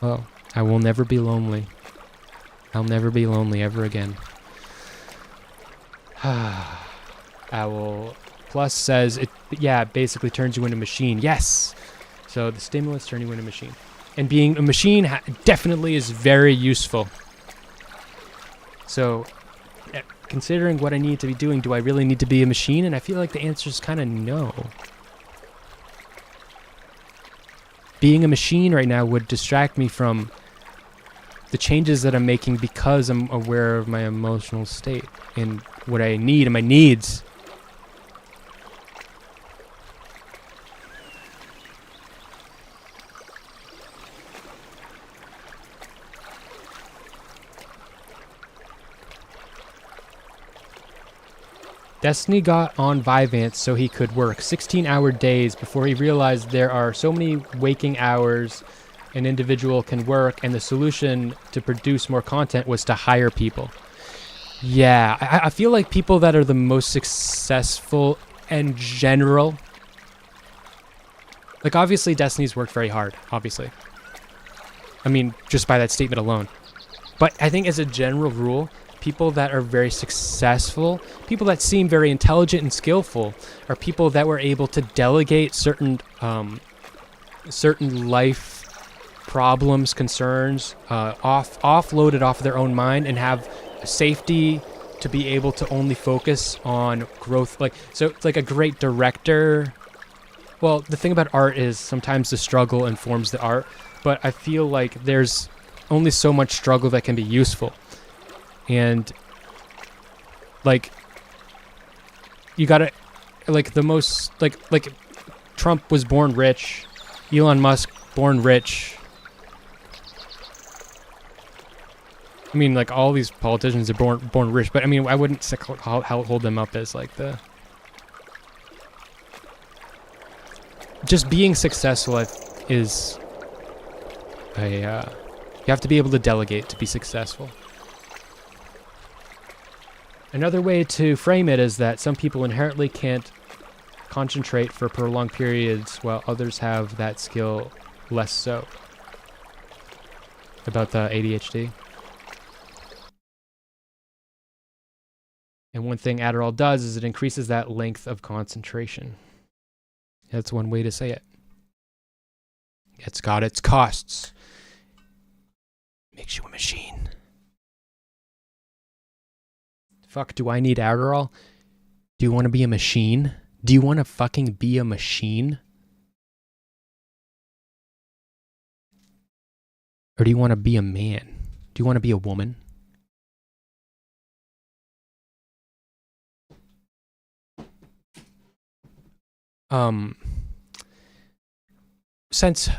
Well, I will never be lonely. I'll never be lonely ever again. Owl Plus says it basically turns you into a machine. Yes! So the stimulants turn you into a machine. And being a machine definitely is very useful. So, considering what I need to be doing, do I really need to be a machine? And I feel like the answer is kind of no. Being a machine right now would distract me from the changes that I'm making because I'm aware of my emotional state and what I need and my needs. Destiny got on Vyvanse so he could work 16-hour days before he realized there are so many waking hours an individual can work, and the solution to produce more content was to hire people. Yeah, I feel like people that are the most successful in general, like obviously Destiny's worked very hard, obviously. I mean, just by that statement alone. But I think as a general rule, people that are very successful, people that seem very intelligent and skillful, are people that were able to delegate certain life problems, concerns, offload it off of their own mind and have safety to be able to only focus on growth. Like, so it's like a great director. Well, the thing about art is sometimes the struggle informs the art, but I feel like there's only so much struggle that can be useful. And like you gotta like the most like Trump was born rich, Elon Musk born rich. I mean, like all these politicians are born rich, but I mean, I wouldn't hold them up as like the just being successful is a you have to be able to delegate to be successful. Another way to frame it is that some people inherently can't concentrate for prolonged periods while others have that skill less so. About the ADHD. And one thing Adderall does is it increases that length of concentration. That's one way to say it. It's got its costs. Makes you a machine. Fuck, do I need Adderall? Do you want to be a machine? Do you want to fucking be a machine? Or do you want to be a man? Do you want to be a woman? Since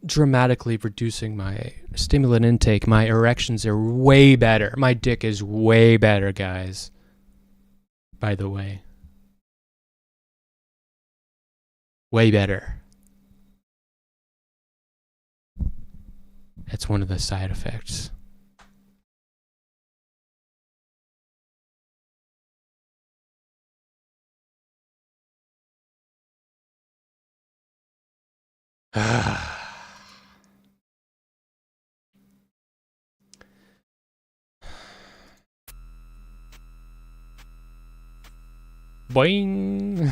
dramatically reducing my stimulant intake, my erections are way better. My dick is way better, guys. By the way. Way better. That's one of the side effects. Boing.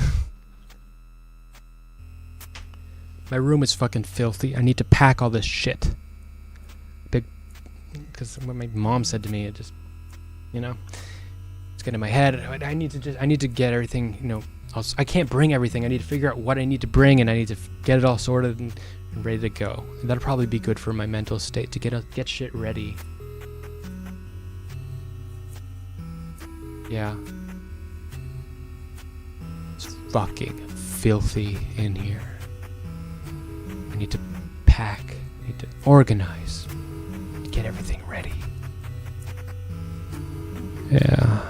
My room is fucking filthy. I need to pack all this shit. Because what my mom said to me, it just, you know, it's getting in my head. I need to get everything, you know. I can't bring everything. I need to figure out what I need to bring, and I need to get it all sorted and ready to go. And that'll probably be good for my mental state to get shit ready. Yeah. fucking filthy in here. I need to pack, I need to organize, get everything ready. Yeah.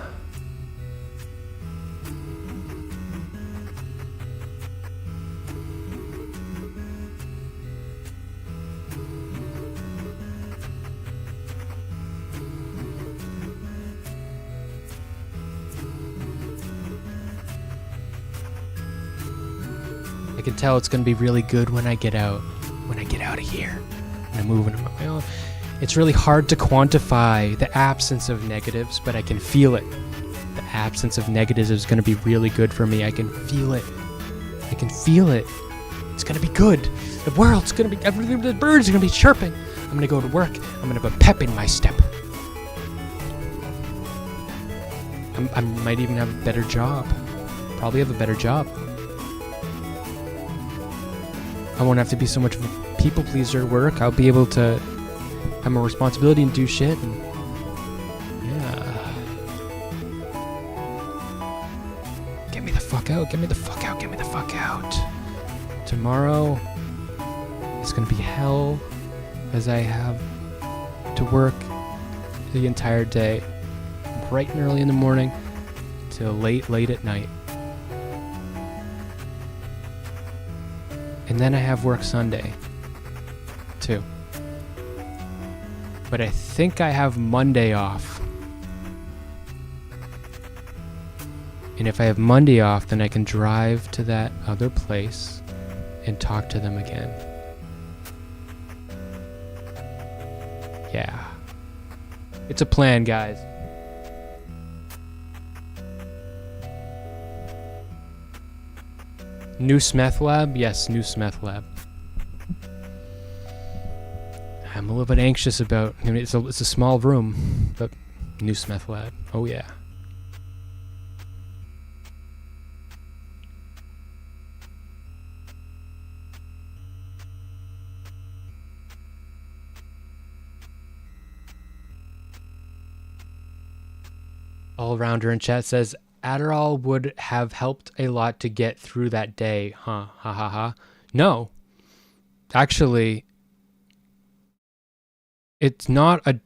I can tell it's gonna be really good when I get out. When I get out of here. When I'm moving on my own. It's really hard to quantify the absence of negatives, but I can feel it. The absence of negatives is gonna be really good for me. I can feel it. I can feel it. It's gonna be good. The world's gonna be, the birds are gonna be chirping. I'm gonna go to work. I'm gonna put pep in my step. I might even have a better job. Probably have a better job. I won't have to be so much of a people pleaser at work. I'll be able to have more responsibility and do shit. And yeah. Get me the fuck out. Get me the fuck out. Get me the fuck out. Tomorrow is going to be hell as I have to work the entire day. Bright and early in the morning till late at night. And then I have work Sunday, too. But I think I have Monday off. And if I have Monday off, then I can drive to that other place and talk to them again. Yeah. It's a plan, guys. New Smeth Lab? Yes, new Smeth Lab. I'm a little bit anxious about, I mean, it's a small room, but new Smeth Lab. Oh yeah. All-rounder in chat says, Adderall would have helped a lot to get through that day, huh? Ha ha ha. No. Actually, it's not a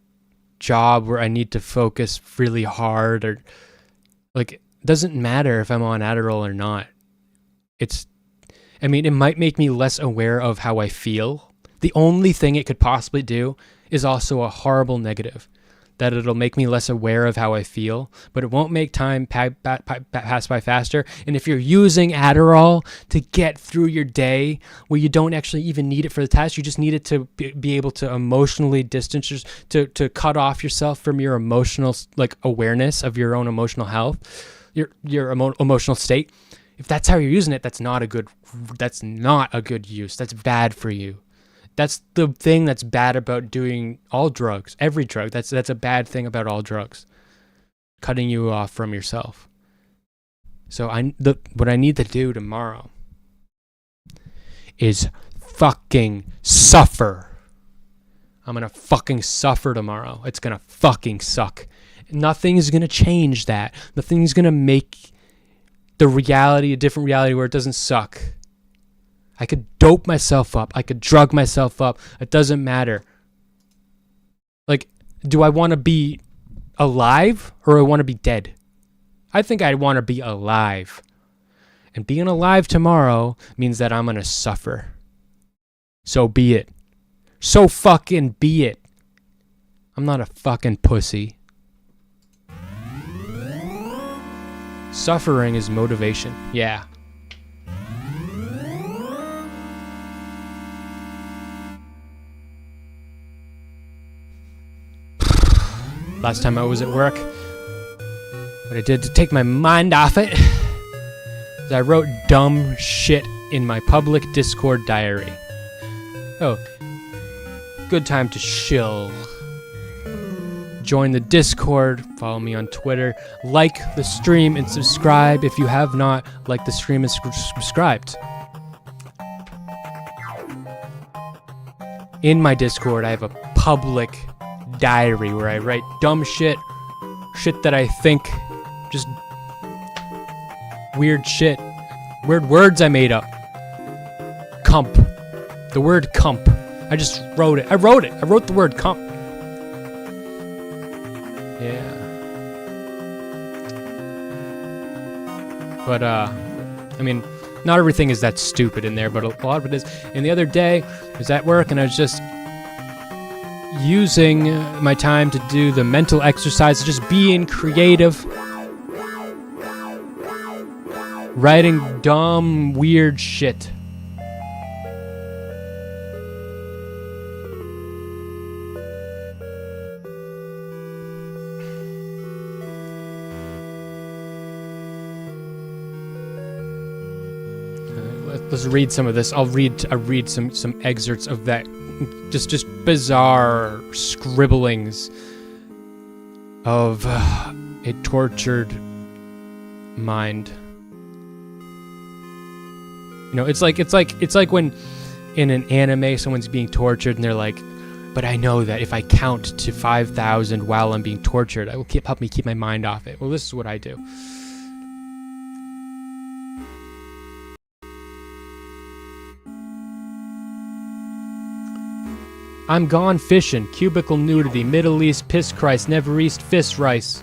job where I need to focus really hard or like it doesn't matter if I'm on Adderall or not. It might make me less aware of how I feel. The only thing it could possibly do is also a horrible negative. That it'll make me less aware of how I feel, but it won't make time pass by faster. And if you're using Adderall to get through your day where you don't actually even need it for the task, you just need it to be able to emotionally distance to cut off yourself from your emotional awareness of your own emotional health, your emotional state. If that's how you're using it, that's not a good use. That's bad for you. That's the thing that's bad about doing all drugs, every drug. That's a bad thing about all drugs. Cutting you off from yourself. So what I need to do tomorrow is fucking suffer. I'm gonna fucking suffer tomorrow. It's gonna fucking suck. Nothing is gonna change that. Nothing's gonna make the reality a different reality where it doesn't suck. I could dope myself up. I could drug myself up. It doesn't matter. Like, do I want to be alive or I want to be dead? I think I want to be alive. And being alive tomorrow means that I'm going to suffer. So be it. So fucking be it. I'm not a fucking pussy. Suffering is motivation. Yeah. Last time I was at work, what I did to take my mind off it is I wrote dumb shit in my public Discord diary. Oh, good time to chill. Join the Discord, follow me on Twitter, like the stream and subscribe if you have not liked the stream and subscribed. In my Discord, I have a public diary where I write dumb shit that I think, just weird shit. Weird words I made up. Cump. The word cump. I just wrote it. I wrote the word cump. Yeah. But, I mean, not everything is that stupid in there, but a lot of it is. And the other day, I was at work and I was just using my time to do the mental exercise, just being creative. Writing dumb, weird shit. Let's read some of this. I'll read some excerpts of that. Just bizarre scribblings of a tortured mind. You know, it's like when in an anime someone's being tortured and they're like, but I know that if I count to 5,000 while I'm being tortured, it will help me keep my mind off it. Well, this is what I do. I'm gone fishing, cubicle nudity, Middle East, piss Christ, never eat fish rice.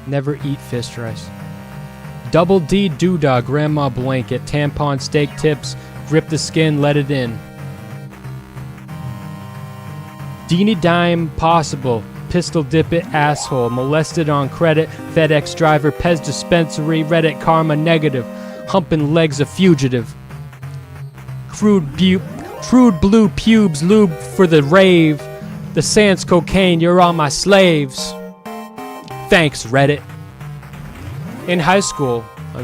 Never eat fish rice. Double D doodah, grandma blanket, tampon, steak tips, grip the skin, let it in. Deanie dime possible, pistol dip it, asshole, molested on credit, FedEx driver, Pez dispensary, Reddit karma negative, humping legs a fugitive. Crude blue pubes, lube for the rave. The sans cocaine, you're all my slaves. Thanks, Reddit. In high school, no,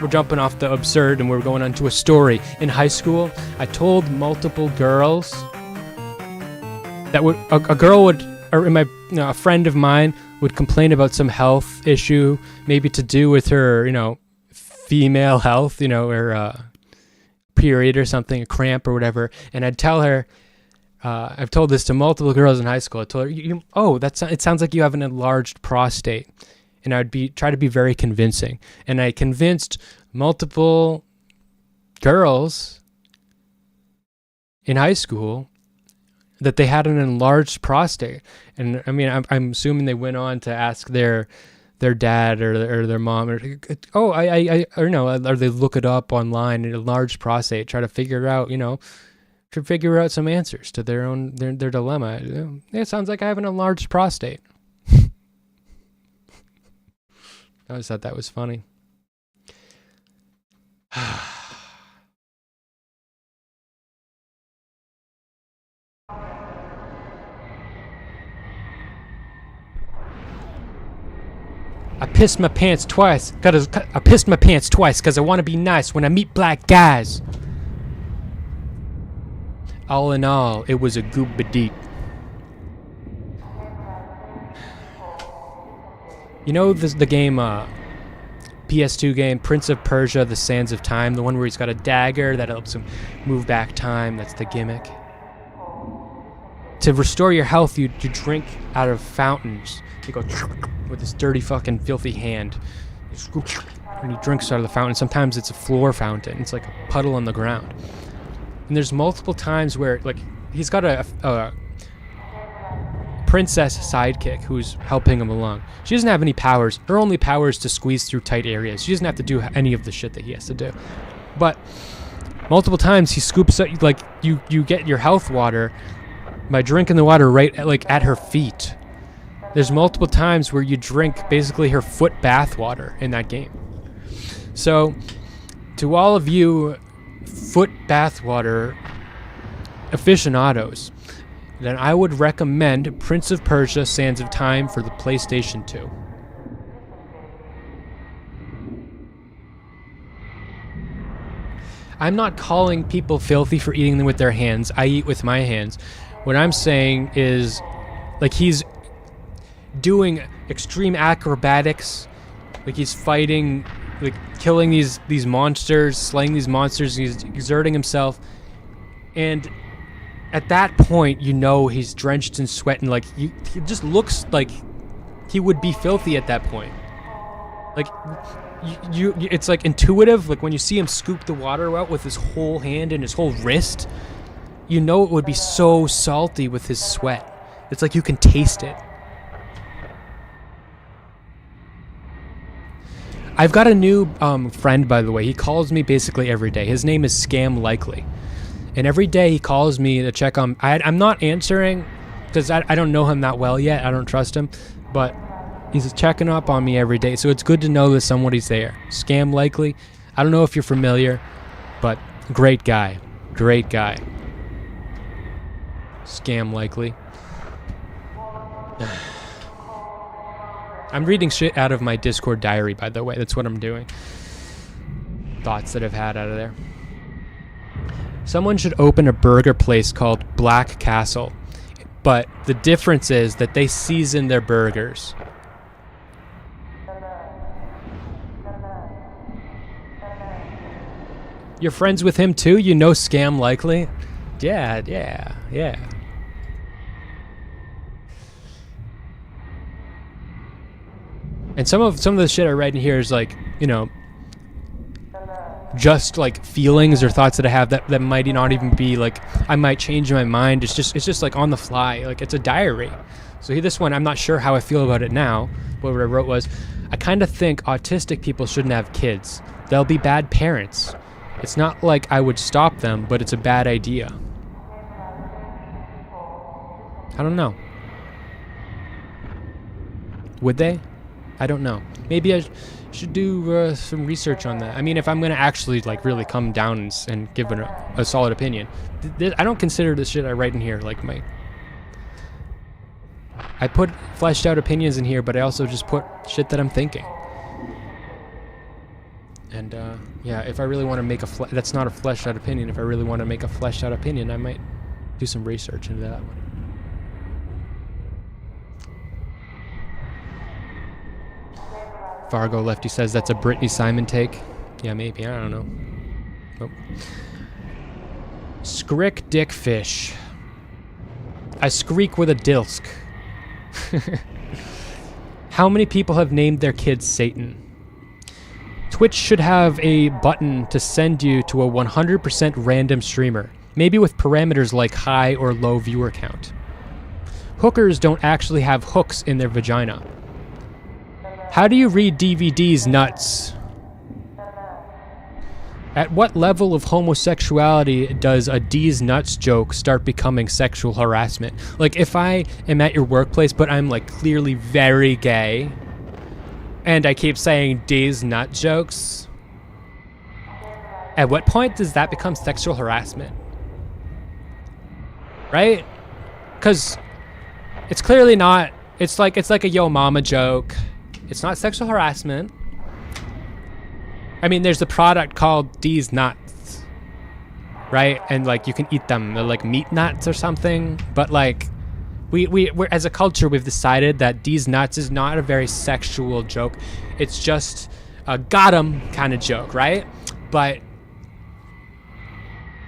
we're jumping off the absurd and we're going on to a story. In high school, I told multiple girls that a friend of mine would complain about some health issue, maybe to do with her, female health, her, period or something, a cramp or whatever, and I'd tell her, I've told this to multiple girls in high school. I told her, it sounds like you have an enlarged prostate, and I'd try to be very convincing, and I convinced multiple girls in high school that they had an enlarged prostate, and I mean, I'm assuming they went on to ask their dad or their mom, or they look it up online, a large prostate, try to figure out, some answers to their dilemma. It sounds like I have an enlarged prostate. I always thought that was funny. I pissed my pants twice because I want to be nice when I meet black guys. All in all, it was a gooba deep. You know the game, PS2 game, Prince of Persia, The Sands of Time, the one where he's got a dagger that helps him move back time, that's the gimmick. To restore your health, you drink out of fountains. You go with this dirty fucking filthy hand. And he drinks out of the fountain. Sometimes it's a floor fountain. It's like a puddle on the ground. And there's multiple times where, like, he's got a princess sidekick who's helping him along. She doesn't have any powers. Her only power is to squeeze through tight areas. She doesn't have to do any of the shit that he has to do. But multiple times he scoops up, like, you get your health water by drinking the water right at her feet. There's multiple times where you drink basically her foot bath water in that game. So, to all of you foot bath water aficionados, then I would recommend Prince of Persia: Sands of Time for the PlayStation 2. I'm not calling people filthy for eating them with their hands. I eat with my hands. What I'm saying is, like, he's doing extreme acrobatics, like he's fighting, like killing these monsters, slaying these monsters, he's exerting himself, and at that point he's drenched in sweat, and like he just looks like he would be filthy at that point. Like, it's like intuitive. Like when you see him scoop the water out with his whole hand and his whole wrist, you know it would be so salty with his sweat. It's like you can taste it. I've got a new friend, by the way. He calls me basically every day. His name is Scam Likely. And every day he calls me to check on... I'm not answering because I don't know him that well yet. I don't trust him. But he's checking up on me every day. So it's good to know that somebody's there. Scam Likely. I don't know if you're familiar, but great guy. Great guy. Scam Likely. I'm reading shit out of my Discord diary, by the way. That's what I'm doing. Thoughts that I've had out of there. Someone should open a burger place called Black Castle. But the difference is that they season their burgers. You're friends with him too? You know Scam Likely? Yeah. And some of the shit I write in here is like, you know, just like feelings or thoughts that I have that might not even be like, I might change my mind. It's just like on the fly. Like it's a diary. So this one, I'm not sure how I feel about it now. But what I wrote was, I kind of think autistic people shouldn't have kids. They'll be bad parents. It's not like I would stop them, but it's a bad idea. I don't know. Would they? I don't know. Maybe I should do some research on that. I mean, if I'm going to actually like really come down and give a solid opinion. I don't consider the shit I write in here like my... I put fleshed out opinions in here, but I also just put shit that I'm thinking. And yeah, if I really want to make that's not a fleshed out opinion. If I really want to make a fleshed out opinion, I might do some research into that one. Fargo Lefty says that's a Brittany Simon take. Yeah, maybe. I don't know. Nope. Skrick Dickfish. I skreek with a dilsk. How many people have named their kids Satan? Twitch should have a button to send you to a 100% random streamer. Maybe with parameters like high or low viewer count. Hookers don't actually have hooks in their vagina. How do you read DVDs, nuts? At what level of homosexuality does a D's nuts joke start becoming sexual harassment? Like if I am at your workplace but I'm like clearly very gay and I keep saying D's nut jokes, at what point does that become sexual harassment? Right? Because it's clearly not. It's like a yo mama joke. It's not sexual harassment. I mean, there's a product called D's Nuts, right? And like you can eat them. They're like meat nuts or something. But like, we're as a culture, we've decided that D's Nuts is not a very sexual joke. It's just a got 'em kind of joke, right? But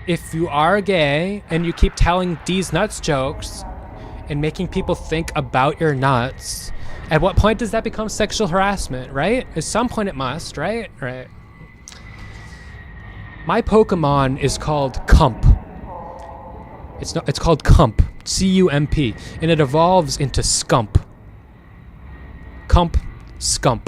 if you are gay and you keep telling D's Nuts jokes and making people think about your nuts, at what point does that become sexual harassment, right? At some point it must, right? Right. My Pokemon is called Cump. It's called Cump. C-U-M-P. And it evolves into Scump. Cump, Scump.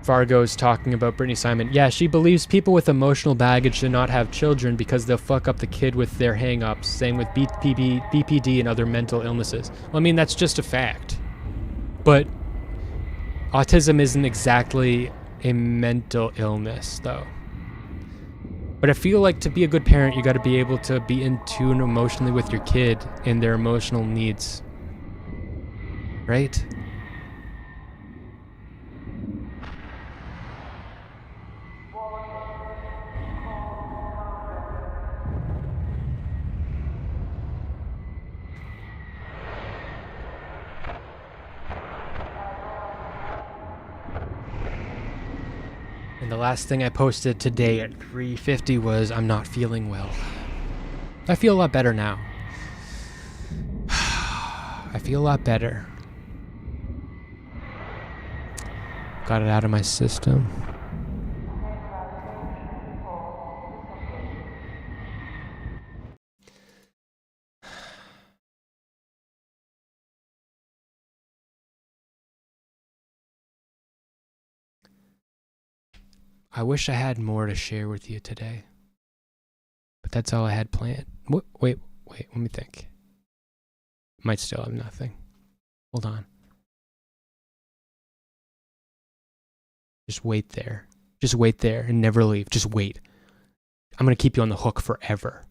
Fargo's talking about Brittany Simon. Yeah, she believes people with emotional baggage should not have children because they'll fuck up the kid with their hang-ups. Same with BPD and other mental illnesses. Well, I mean, that's just a fact. But autism isn't exactly a mental illness, though. But I feel like to be a good parent, you got to be able to be in tune emotionally with your kid and their emotional needs. Right? And the last thing I posted today at 3:50 was, I'm not feeling well. I feel a lot better now. I feel a lot better. Got it out of my system. I wish I had more to share with you today. But that's all I had planned. Wait, let me think. Might still have nothing. Hold on. Just wait there. Just wait there and never leave. Just wait. I'm gonna keep you on the hook forever.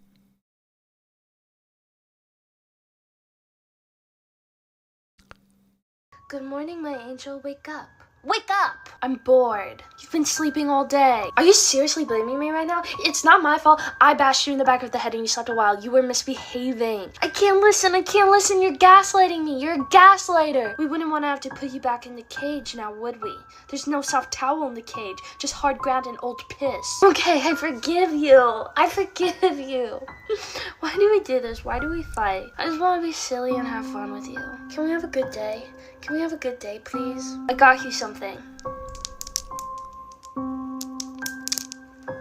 Good morning, my angel. Wake up. Wake up! I'm bored. You've been sleeping all day. Are you seriously blaming me right now? It's not my fault. I bashed you in the back of the head and you slept a while. You were misbehaving. I can't listen. You're gaslighting me. You're a gaslighter. We wouldn't want to have to put you back in the cage now, would we? There's no soft towel in the cage. Just hard ground and old piss. Okay, I forgive you. Why do we do this? Why do we fight? I just want to be silly and have fun with you. Can we have a good day? Can we have a good day, please? I got you something.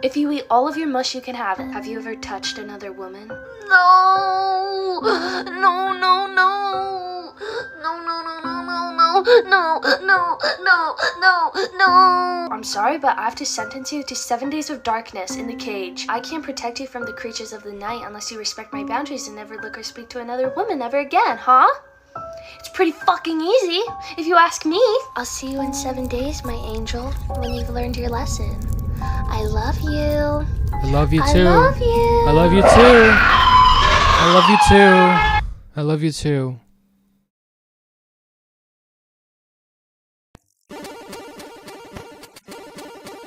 If you eat all of your mush, you can have it. Have you ever touched another woman? No! No! I'm sorry, but I have to sentence you to 7 days of darkness in the cage. I can't protect you from the creatures of the night unless you respect my boundaries and never look or speak to another woman ever again, huh? It's pretty fucking easy, if you ask me. I'll see you in 7 days, my angel, when you've learned your lesson. I love you. I love you too. I love you. I love you too. I love you too. I love you too.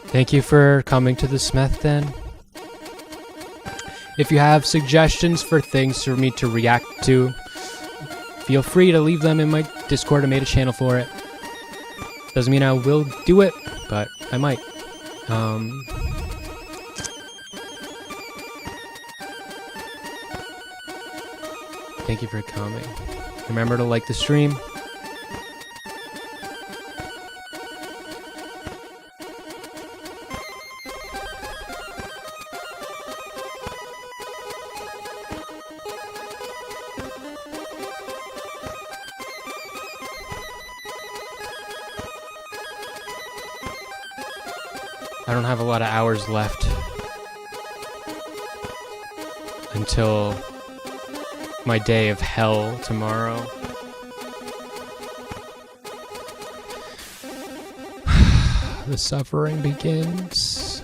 Thank you for coming to the Smeth Den. If you have suggestions for things for me to react to, feel free to leave them in my Discord. I made a channel for it. Doesn't mean I will do it, but I might. Thank you for coming. Remember to like the stream. I don't have a lot of hours left until my day of hell tomorrow. The suffering begins.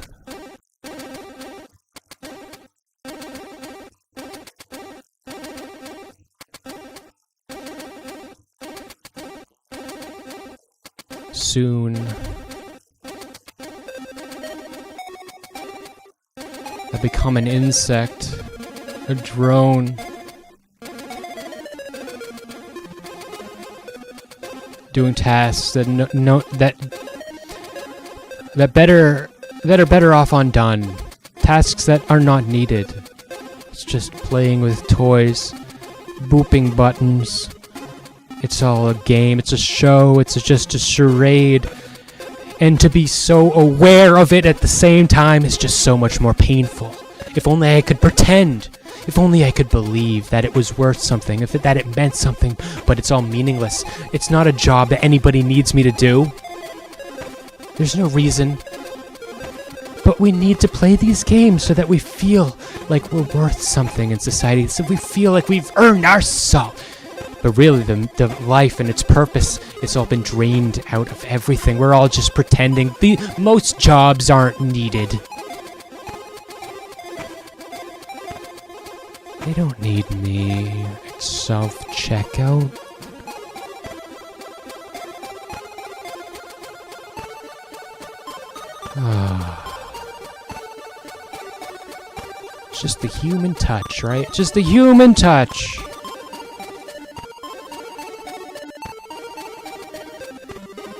Soon. I become an insect, a drone, doing tasks that are better off undone, tasks that are not needed. It's just playing with toys, booping buttons. It's all a game. It's a show. It's just a charade. And to be so aware of it at the same time is just so much more painful. If only I could pretend. If only I could believe that it was worth something, that it meant something, but it's all meaningless. It's not a job that anybody needs me to do. There's no reason. But we need to play these games so that we feel like we're worth something in society, so we feel like we've earned our salt. But really, the life and its purpose, it's all been drained out of everything. We're all just pretending. Most jobs aren't needed. They don't need me. It's self-checkout. It's just the human touch, right? Just the human touch.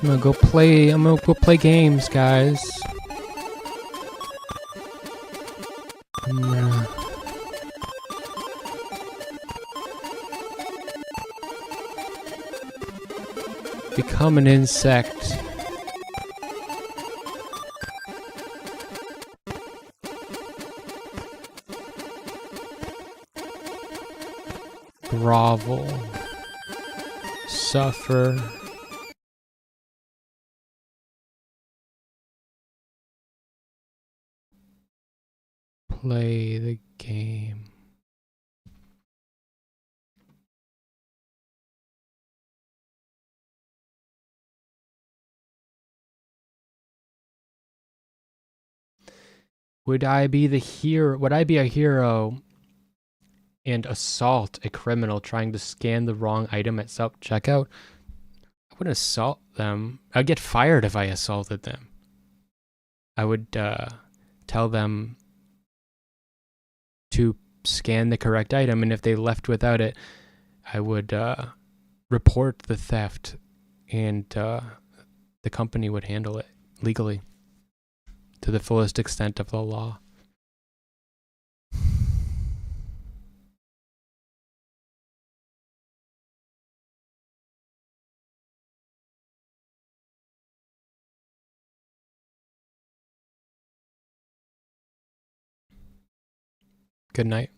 I'm gonna go play games, guys. Become an insect. Grovel. Suffer. Play the game. Would I be the hero? Would I be a hero and assault a criminal trying to scan the wrong item at self-checkout? I wouldn't assault them. I'd get fired if I assaulted them. I would tell them to scan the correct item, and if they left without it, I would report the theft, and the company would handle it legally to the fullest extent of the law. Good night.